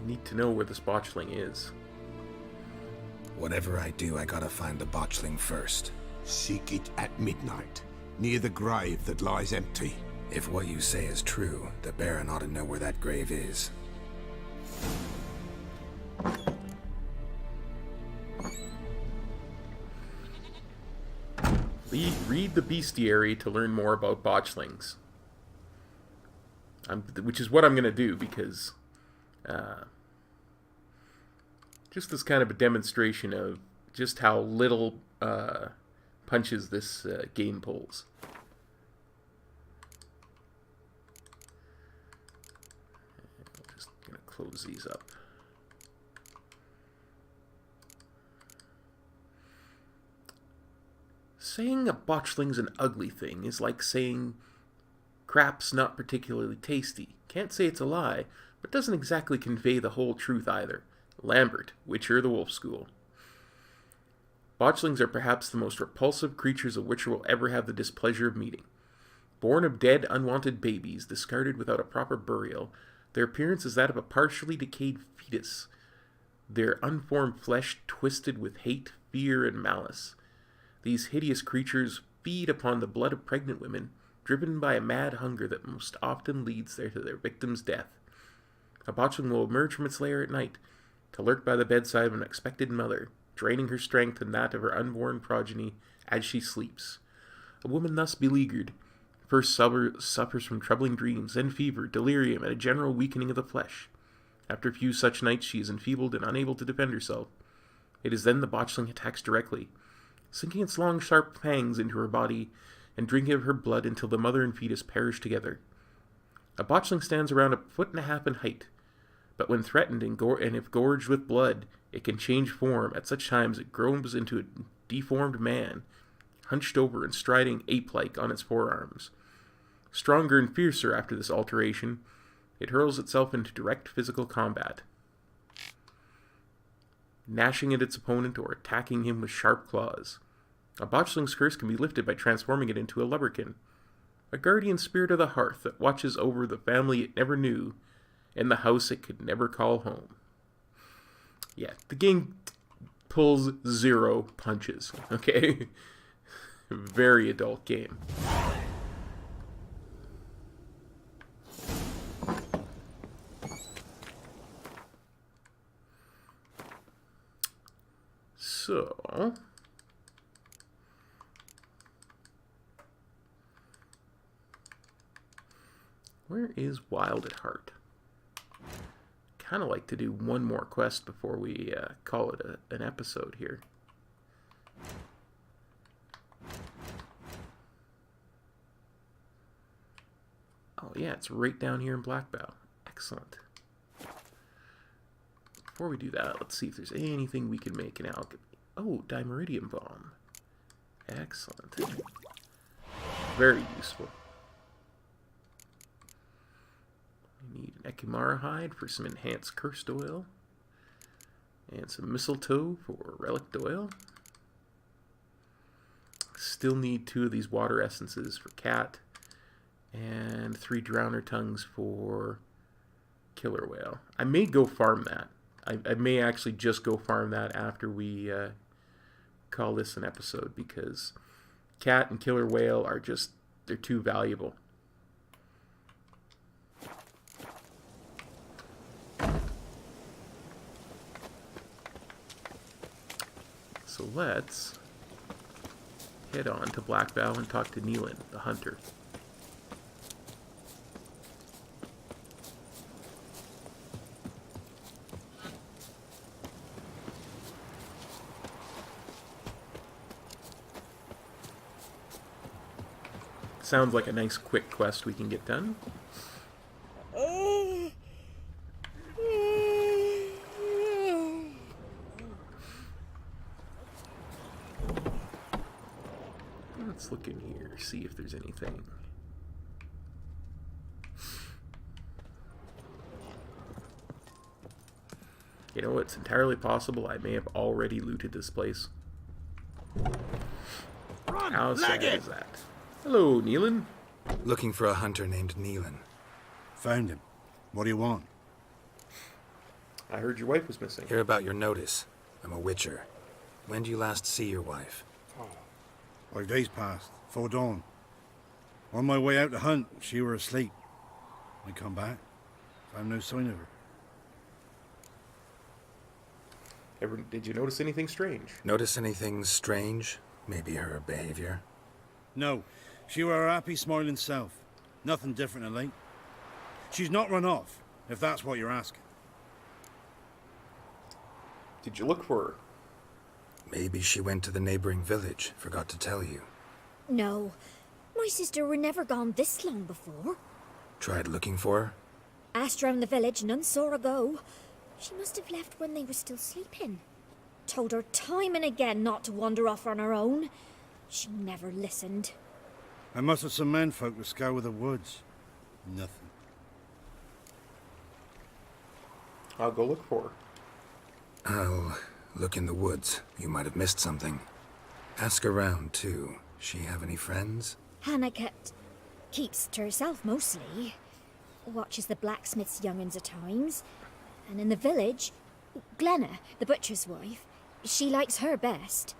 Need to know where this botchling is. Whatever I do, I gotta find the botchling first. Seek it at midnight, near the grave that lies empty. If what you say is true, the Baron ought to know where that grave is. Read the bestiary to learn more about botchlings. Which is what I'm going to do, because just as kind of a demonstration of just how little punches this game pulls. I'm just going to close these up. Saying a botchling's an ugly thing is like saying crap's not particularly tasty. Can't say it's a lie, but doesn't exactly convey the whole truth either. Lambert, Witcher, the Wolf School. Botchlings are perhaps the most repulsive creatures a Witcher will ever have the displeasure of meeting. Born of dead, unwanted babies, discarded without a proper burial, their appearance is that of a partially decayed fetus, their unformed flesh twisted with hate, fear, and malice. These hideous creatures feed upon the blood of pregnant women, driven by a mad hunger that most often leads to their victim's death. A botchling will emerge from its lair at night, to lurk by the bedside of an expected mother, draining her strength and that of her unborn progeny as she sleeps. A woman thus beleaguered first suffers from troubling dreams, then fever, delirium, and a general weakening of the flesh. After a few such nights, she is enfeebled and unable to defend herself. It is then the botchling attacks directly, sinking its long, sharp fangs into her body and drinking of her blood until the mother and fetus perish together. A botchling stands around 1.5 feet in height, but when threatened and if gorged with blood, it can change form. At such times it grows into a deformed man, hunched over and striding ape-like on its forearms. Stronger and fiercer after this alteration, it hurls itself into direct physical combat, gnashing at its opponent or attacking him with sharp claws. A botchling's curse can be lifted by transforming it into a lubberkin, a guardian spirit of the hearth that watches over the family it never knew and the house it could never call home. Yeah, the game pulls 0 punches, okay? Very adult game. So, where is Wild at Heart? Kind of like to do one more quest before we call it an episode here. Oh yeah, it's right down here in Blackbow. Excellent. Before we do that, let's see if there's anything we can make an alchemy. Oh, dimeridium bomb. Excellent. Very useful. We need an Ekimara hide for some enhanced cursed oil. And some mistletoe for relic oil. Still need 2 of these water essences for cat. And 3 drowner tongues for killer whale. I may go farm that. I may actually just go farm that after we call this an episode, because cat and killer whale are just, they're too valuable. So let's head on to Blackbow and talk to Neelan, the hunter. Sounds like a nice quick quest we can get done. Let's look in here, see if there's anything. You know, it's entirely possible I may have already looted this place. How sad is that? Hello, Neelan. Looking for a hunter named Neelan. Found him. What do you want? I heard your wife was missing. Hear about your notice. I'm a witcher. When do you last see your wife? 5 days passed, 'fore dawn. On my way out to hunt, she were asleep. I come back, found no sign of her. Did you notice anything strange? Notice anything strange? Maybe her behavior? No, she were her happy, smiling self. Nothing different than late. She's not run off, if that's what you're asking. Did you look for her? Maybe she went to the neighboring village, forgot to tell you. No, my sister were never gone this long before. Tried looking for her? Asked round the village, none saw her go. She must have left when they were still sleeping. Told her time and again not to wander off on her own. She never listened. I mustered some menfolk to scour the woods. Nothing. I'll go look for her. I'll look in the woods. You might have missed something. Ask around, too. She have any friends? Hannah keeps to herself mostly. Watches the blacksmith's young'uns at times. And in the village, Glenna, the butcher's wife, she likes her best.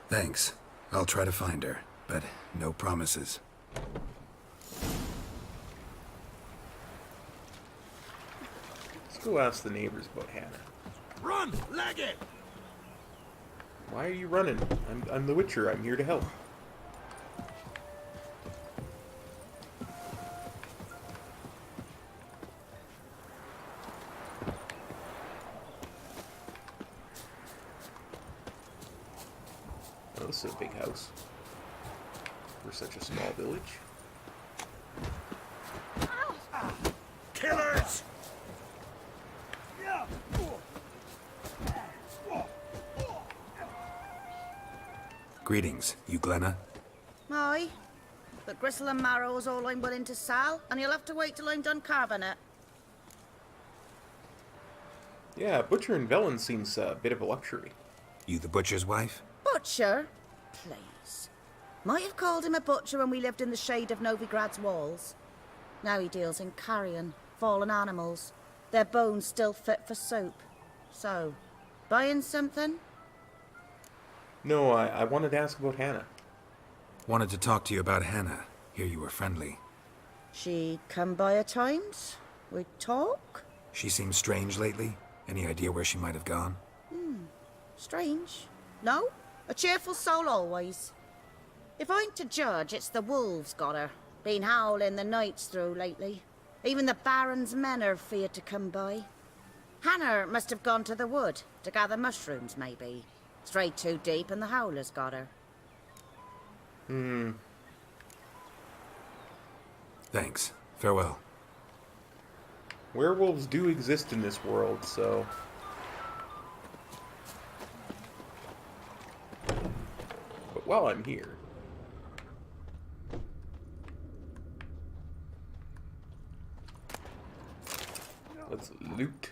Thanks. I'll try to find her, but no promises. Let's go ask the neighbors about Hannah. Run! Leg it! Why are you running? I'm the Witcher. I'm here to help. Oh, this is a big house for such a small village. Killers! Greetings, you Glenna? Aye, but gristle and marrow's all I'm willing to sell, and you'll have to wait till I'm done carving it. Yeah, butcher in Velen seems a bit of a luxury. You the butcher's wife? Butcher? Please. Might have called him a butcher when we lived in the shade of Novigrad's walls. Now he deals in carrion, fallen animals, their bones still fit for soup. So, buying something? No, I wanted to ask about Hannah. Wanted to talk to you about Hannah. Hear you were friendly. She come by at times? We talk? She seems strange lately. Any idea where she might have gone? Strange. No? A cheerful soul always. If I'm to judge, it's the wolves got her. Been howling the nights through lately. Even the Baron's men are feared to come by. Hannah must have gone to the wood, to gather mushrooms, maybe. Strayed too deep and the howlers got her. Thanks. Farewell. Werewolves do exist in this world, so... But while I'm here... let's loot.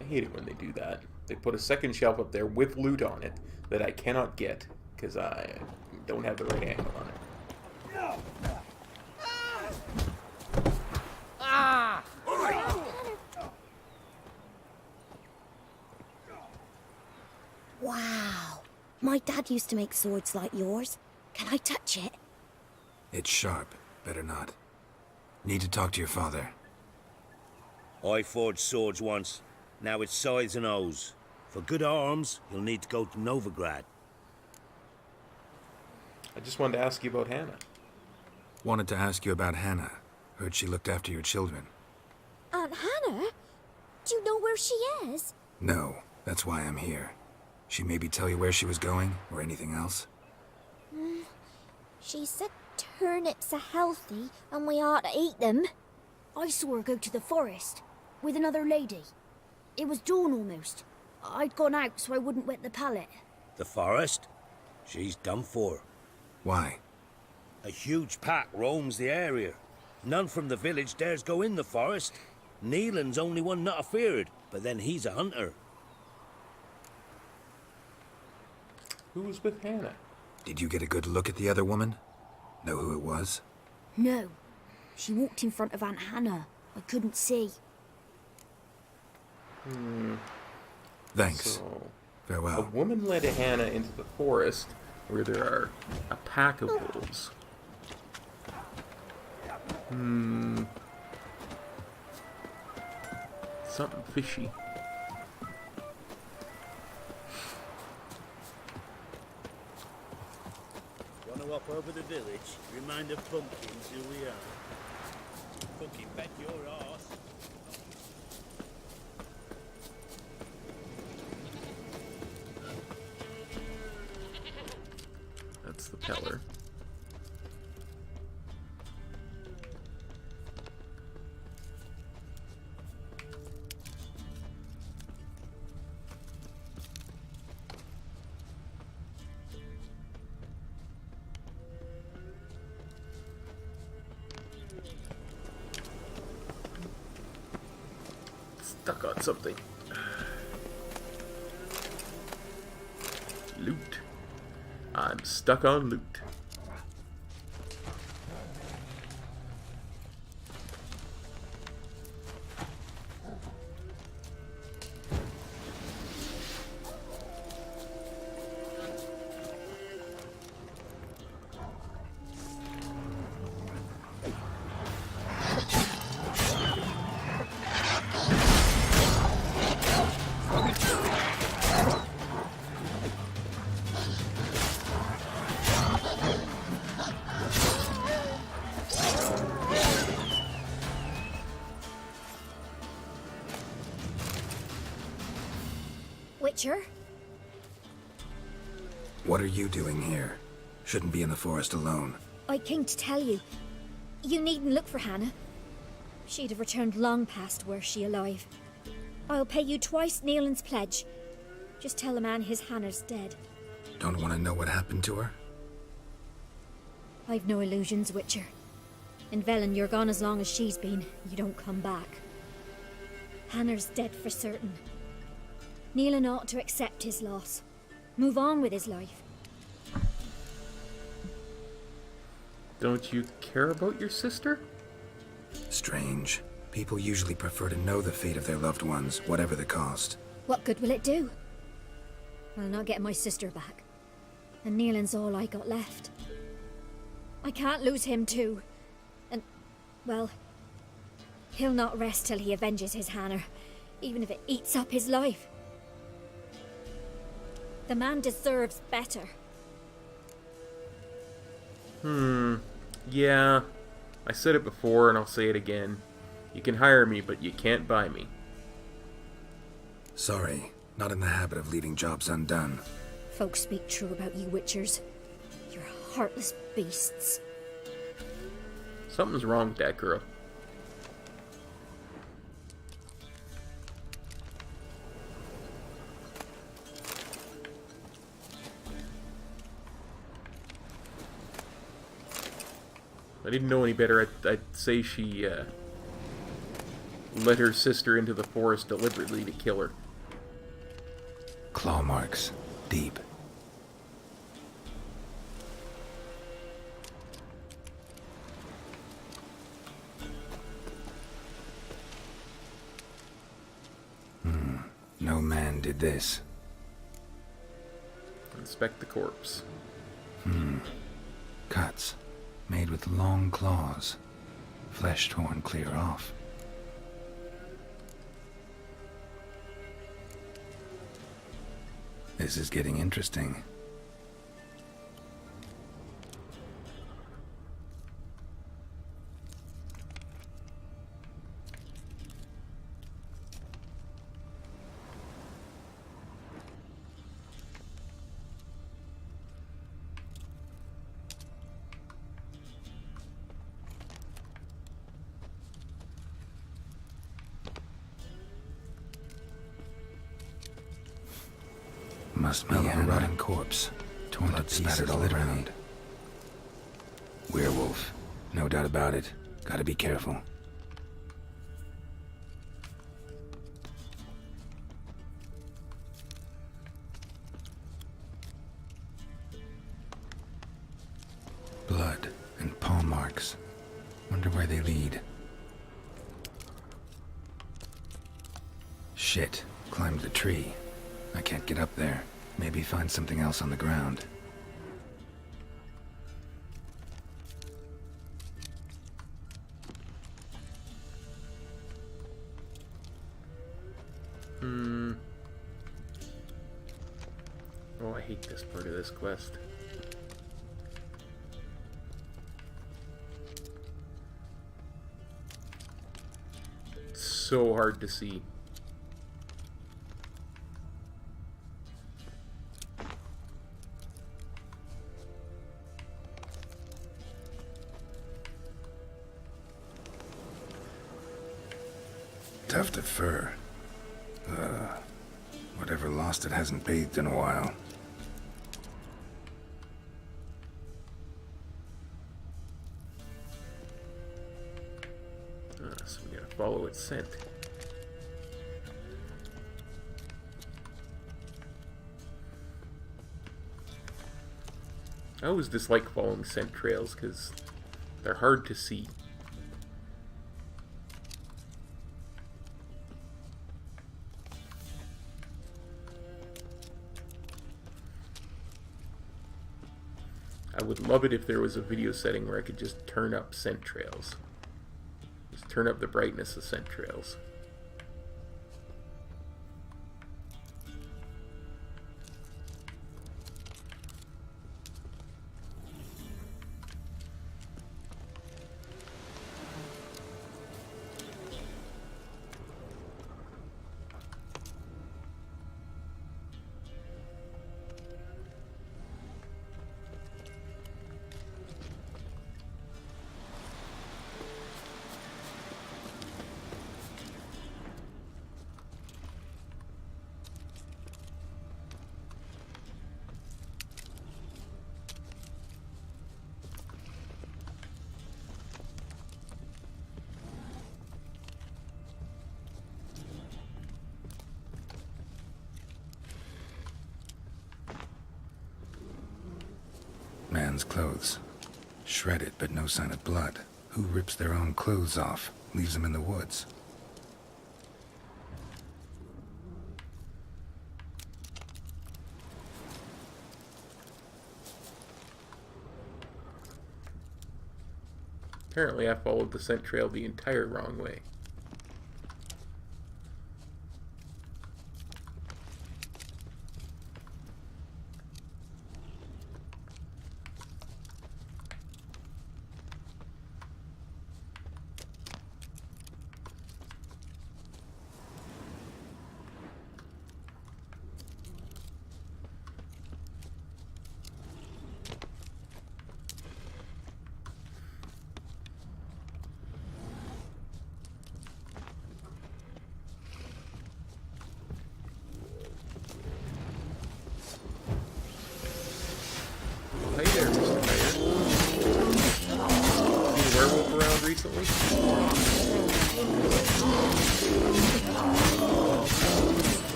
I hate it when they do that. They put a second shelf up there with loot on it that I cannot get because I don't have the right angle on it. Wow. My dad used to make swords like yours. Can I touch it? It's sharp. Better not. Need to talk to your father. I forged swords once. Now it's scythes and hoes. For good arms, you'll need to go to Novigrad. I just wanted to ask you about Hannah. Wanted to ask you about Hannah. Heard she looked after your children. Aunt Hannah? Do you know where she is? No, that's why I'm here. She maybe tell you where she was going, or anything else? She said turnips are healthy and we ought to eat them. I saw her go to the forest with another lady. It was dawn almost. I'd gone out so I wouldn't wet the pallet. The forest? She's done for. Why? A huge pack roams the area. None from the village dares go in the forest. Neelan's only one not afeared, but then he's a hunter. Who was with Hannah? Did you get a good look at the other woman? Know who it was? No. She walked in front of Aunt Hannah. I couldn't see. Thanks. So, Farewell. a woman led Hannah into the forest where there are a pack of wolves. Something fishy. Wanna walk over the village? Remind of pumpkins who we are. Fucking bet your arse. That's the peller. Stuck on something. Loot. I'm stuck on loot. Witcher? What are you doing here? Shouldn't be in the forest alone. I came to tell you. You needn't look for Hannah. She'd have returned long past were she alive. I'll pay you twice Neelan's pledge. Just tell the man his Hannah's dead. Don't want to know what happened to her? I've no illusions, Witcher. In Velen, you're gone as long as she's been. You don't come back. Hannah's dead for certain. Neelan ought to accept his loss. Move on with his life. Don't you care about your sister? Strange. People usually prefer to know the fate of their loved ones, whatever the cost. What good will it do? I'll not get my sister back. And Neelan's all I got left. I can't lose him too. And, well, he'll not rest till he avenges his Hannah, even if it eats up his life. The man deserves better. Yeah. I said it before and I'll say it again. You can hire me, but you can't buy me. Sorry, not in the habit of leaving jobs undone. Folks speak true about you Witchers. You're heartless beasts. Something's wrong with that girl. If I didn't know any better, I'd say she led her sister into the forest deliberately to kill her. Claw marks. Deep. No man did this. Inspect the corpse. Cuts. Made with long claws. Flesh torn clear off. This is getting interesting. Must be a rotting corpse, torn to pieces all around. Werewolf. No doubt about it. Gotta be careful. Blood and paw marks. Wonder where they lead. Shit. Climbed the tree. I can't get up there. Maybe find something else on the ground. Oh, I hate this part of this quest. It's so hard to see. Tuft of fur. Whatever lost it hasn't bathed in a while. So we gotta follow its scent. I always dislike following scent trails because they're hard to see. I would love it if there was a video setting where I could just turn up scent trails. Just turn up the brightness of scent trails. Man's clothes. Shredded, but no sign of blood. Who rips their own clothes off, leaves them in the woods? Apparently I followed the scent trail the entire wrong way. Hey there, Mr. Mayor. Seen a werewolf around recently?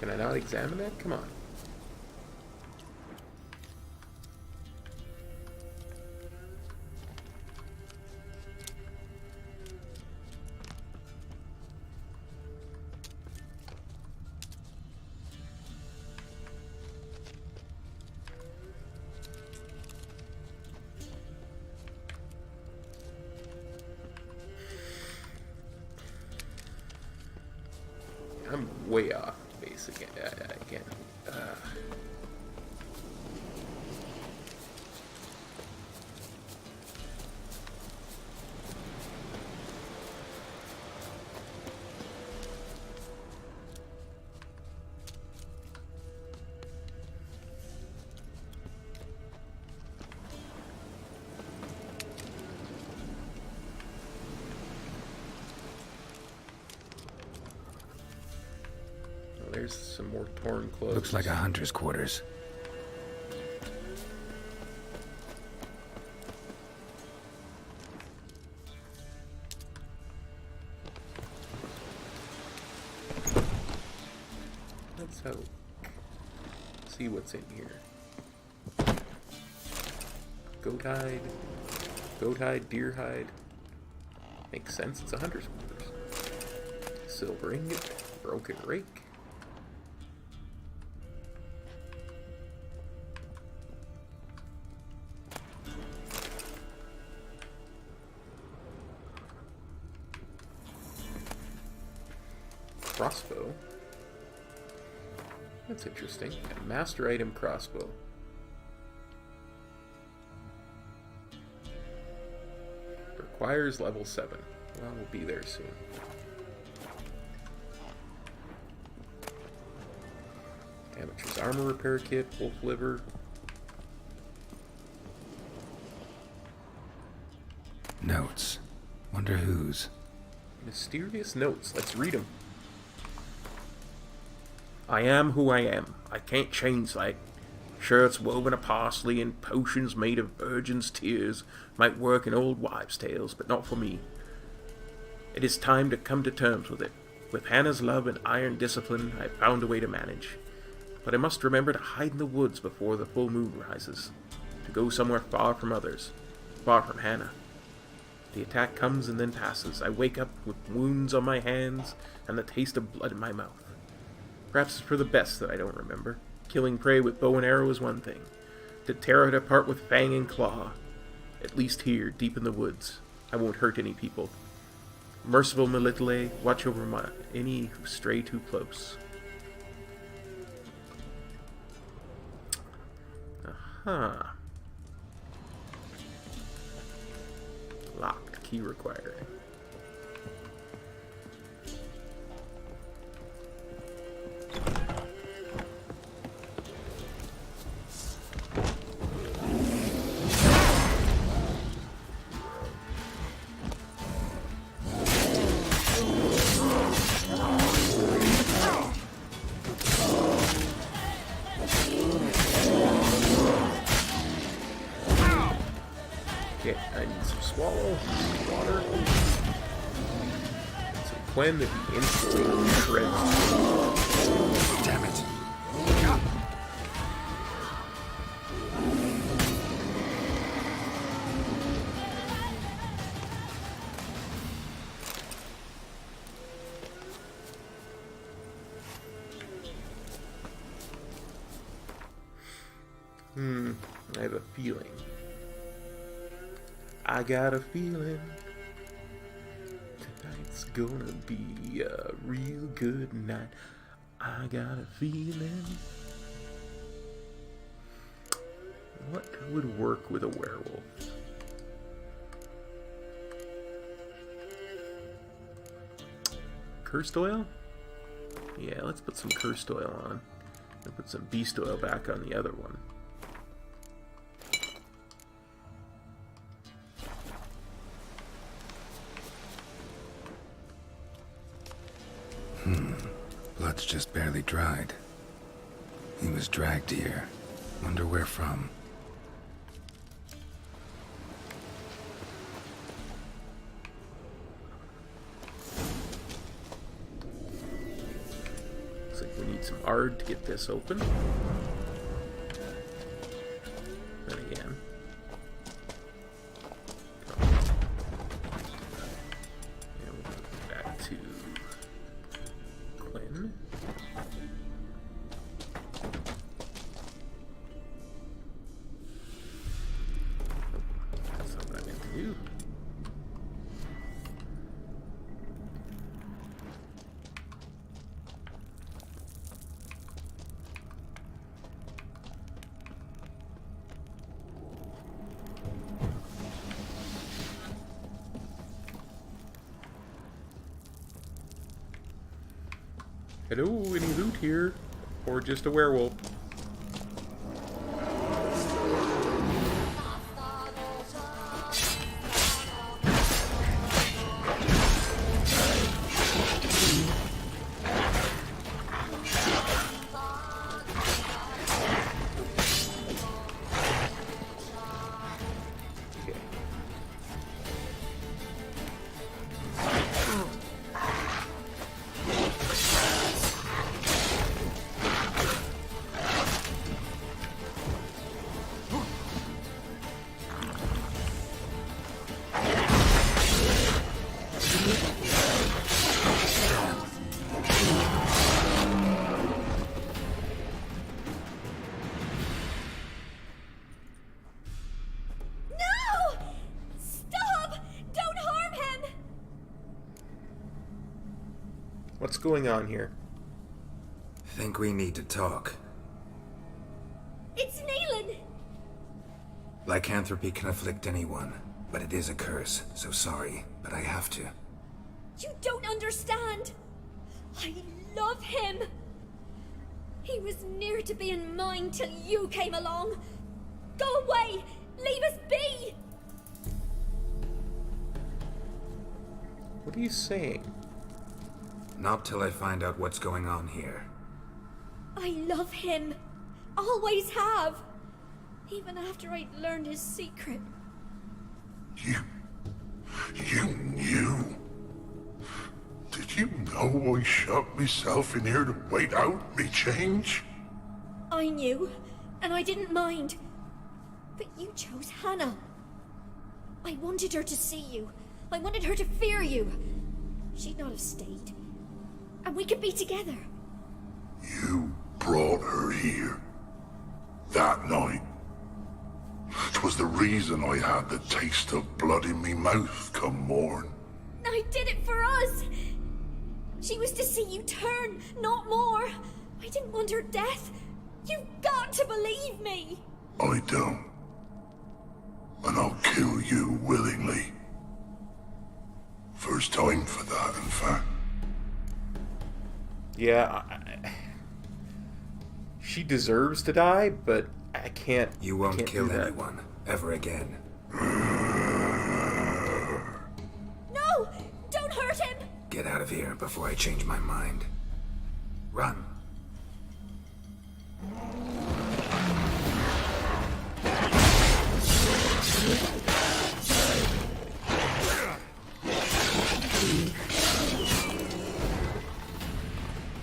Can I not examine that? Come on. I'm way off base again. There's some more torn clothes. Looks like a hunter's quarters. Let's have see what's in here. Goat hide, deer hide. Makes sense, it's a hunter's quarters. Silver ingot, broken rake. Crossbow. That's interesting. A master item crossbow. Requires level 7. Well, we'll be there soon. Amateur's armor repair kit, wolf liver. Notes. Wonder whose. Mysterious notes. Let's read them. I am who I am. I can't change that. Shirts woven of parsley and potions made of virgins' tears might work in old wives' tales, but not for me. It is time to come to terms with it. With Hannah's love and iron discipline, I found a way to manage. But I must remember to hide in the woods before the full moon rises. To go somewhere far from others. Far from Hannah. The attack comes and then passes. I wake up with wounds on my hands and the taste of blood in my mouth. Perhaps it's for the best that I don't remember. Killing prey with bow and arrow is one thing. To tear it apart with fang and claw. At least here, deep in the woods, I won't hurt any people. Merciful Melitele, watch over any who stray too close. Aha. Locked. Key required. When the instantly shreds. Damn it. I have a feeling. I got a feeling. It's gonna be a real good night. I got a feeling. What would work with a werewolf? Cursed oil? Yeah, let's put some cursed oil on. And put some beast oil back on the other one. Blood's just barely dried. He was dragged here. Wonder where from. Looks like we need some ard to get this open. Then again. And we'll go back to Quinn. That's not what I meant to do. Hello, any loot here? Or just a werewolf? What's going on here? Think we need to talk. It's Neelan! Lycanthropy can afflict anyone, but it is a curse, so sorry, but I have to. You don't understand! I love him! He was near to being mine till you came along! Go away! Leave us be! What are you saying? Not till I find out what's going on here. I love him. Always have. Even after I'd learned his secret. You knew? Did you know I shut myself in here to wait out me change? I knew, and I didn't mind. But you chose Hannah. I wanted her to see you. I wanted her to fear you. She'd not have stayed. And we could be together. You brought her here. That night. 'Twas the reason I had the taste of blood in me mouth come morn. I did it for us. She was to see you turn, not more. I didn't want her death. You've got to believe me. I don't. And I'll kill you willingly. First time for that, in fact. Yeah, she deserves to die, but I can't. You won't can't kill do that. anyone, ever again. No! Don't hurt him! Get out of here before I change my mind. Run.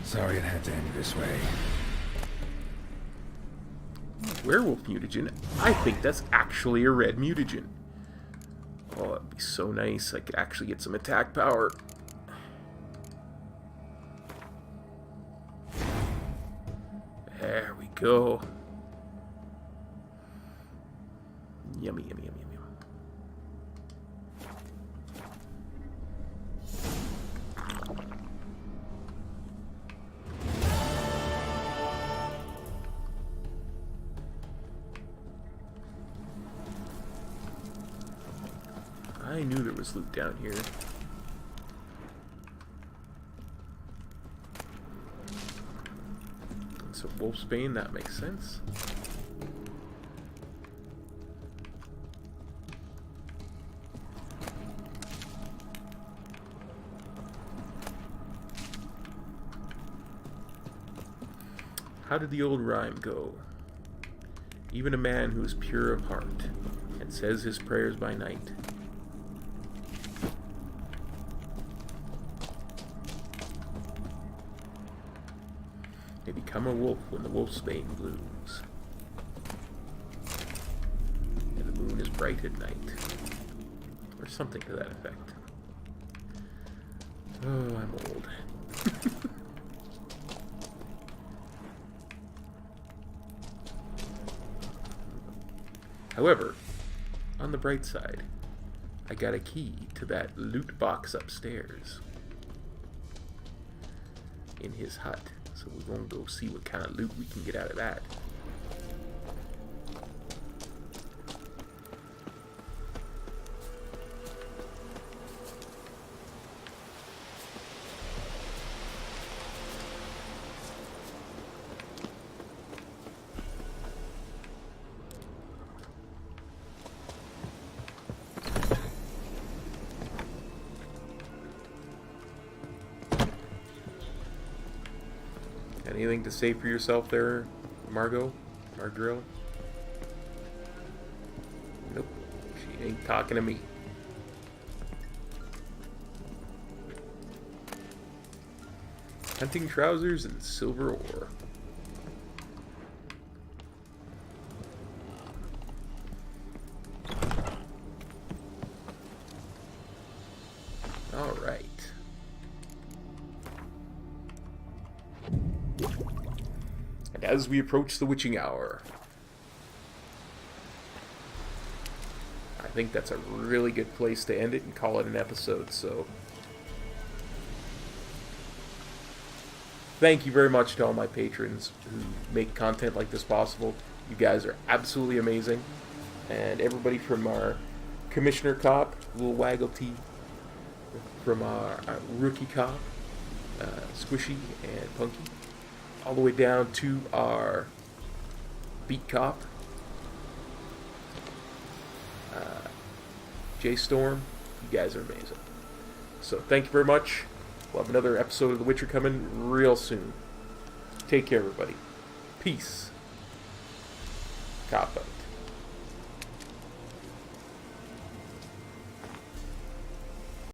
Sorry it had to end this way. Werewolf mutagen? I think that's actually a red mutagen. Oh, that'd be so nice. I could actually get some attack power. There we go. Yummy, yummy, yummy, yummy. I knew there was loot down here. So Wolfsbane, that makes sense. How did the old rhyme go? Even a man who is pure of heart and says his prayers by night. They become a wolf when the wolfsbane blooms. And the moon is bright at night. Or something to that effect. Oh, I'm old. However, on the bright side, I got a key to that loot box upstairs. In his hut. So we're going to go see what kind of loot we can get out of that. Anything to say for yourself there, Margot? Margrill? Nope. She ain't talking to me. Hunting trousers and silver ore. Alright. And as we approach the witching hour, I think that's a really good place to end it and call it an episode, so thank you very much to all my patrons who make content like this possible. You guys are absolutely amazing. And everybody from our Commissioner Kop, Little Waggle T, from our Rookie Kop, Squishy and Punky, all the way down to our Beat Kop, J-Storm. You guys are amazing. So thank you very much. We'll have another episode of The Witcher coming real soon. Take care, everybody. Peace. Kop.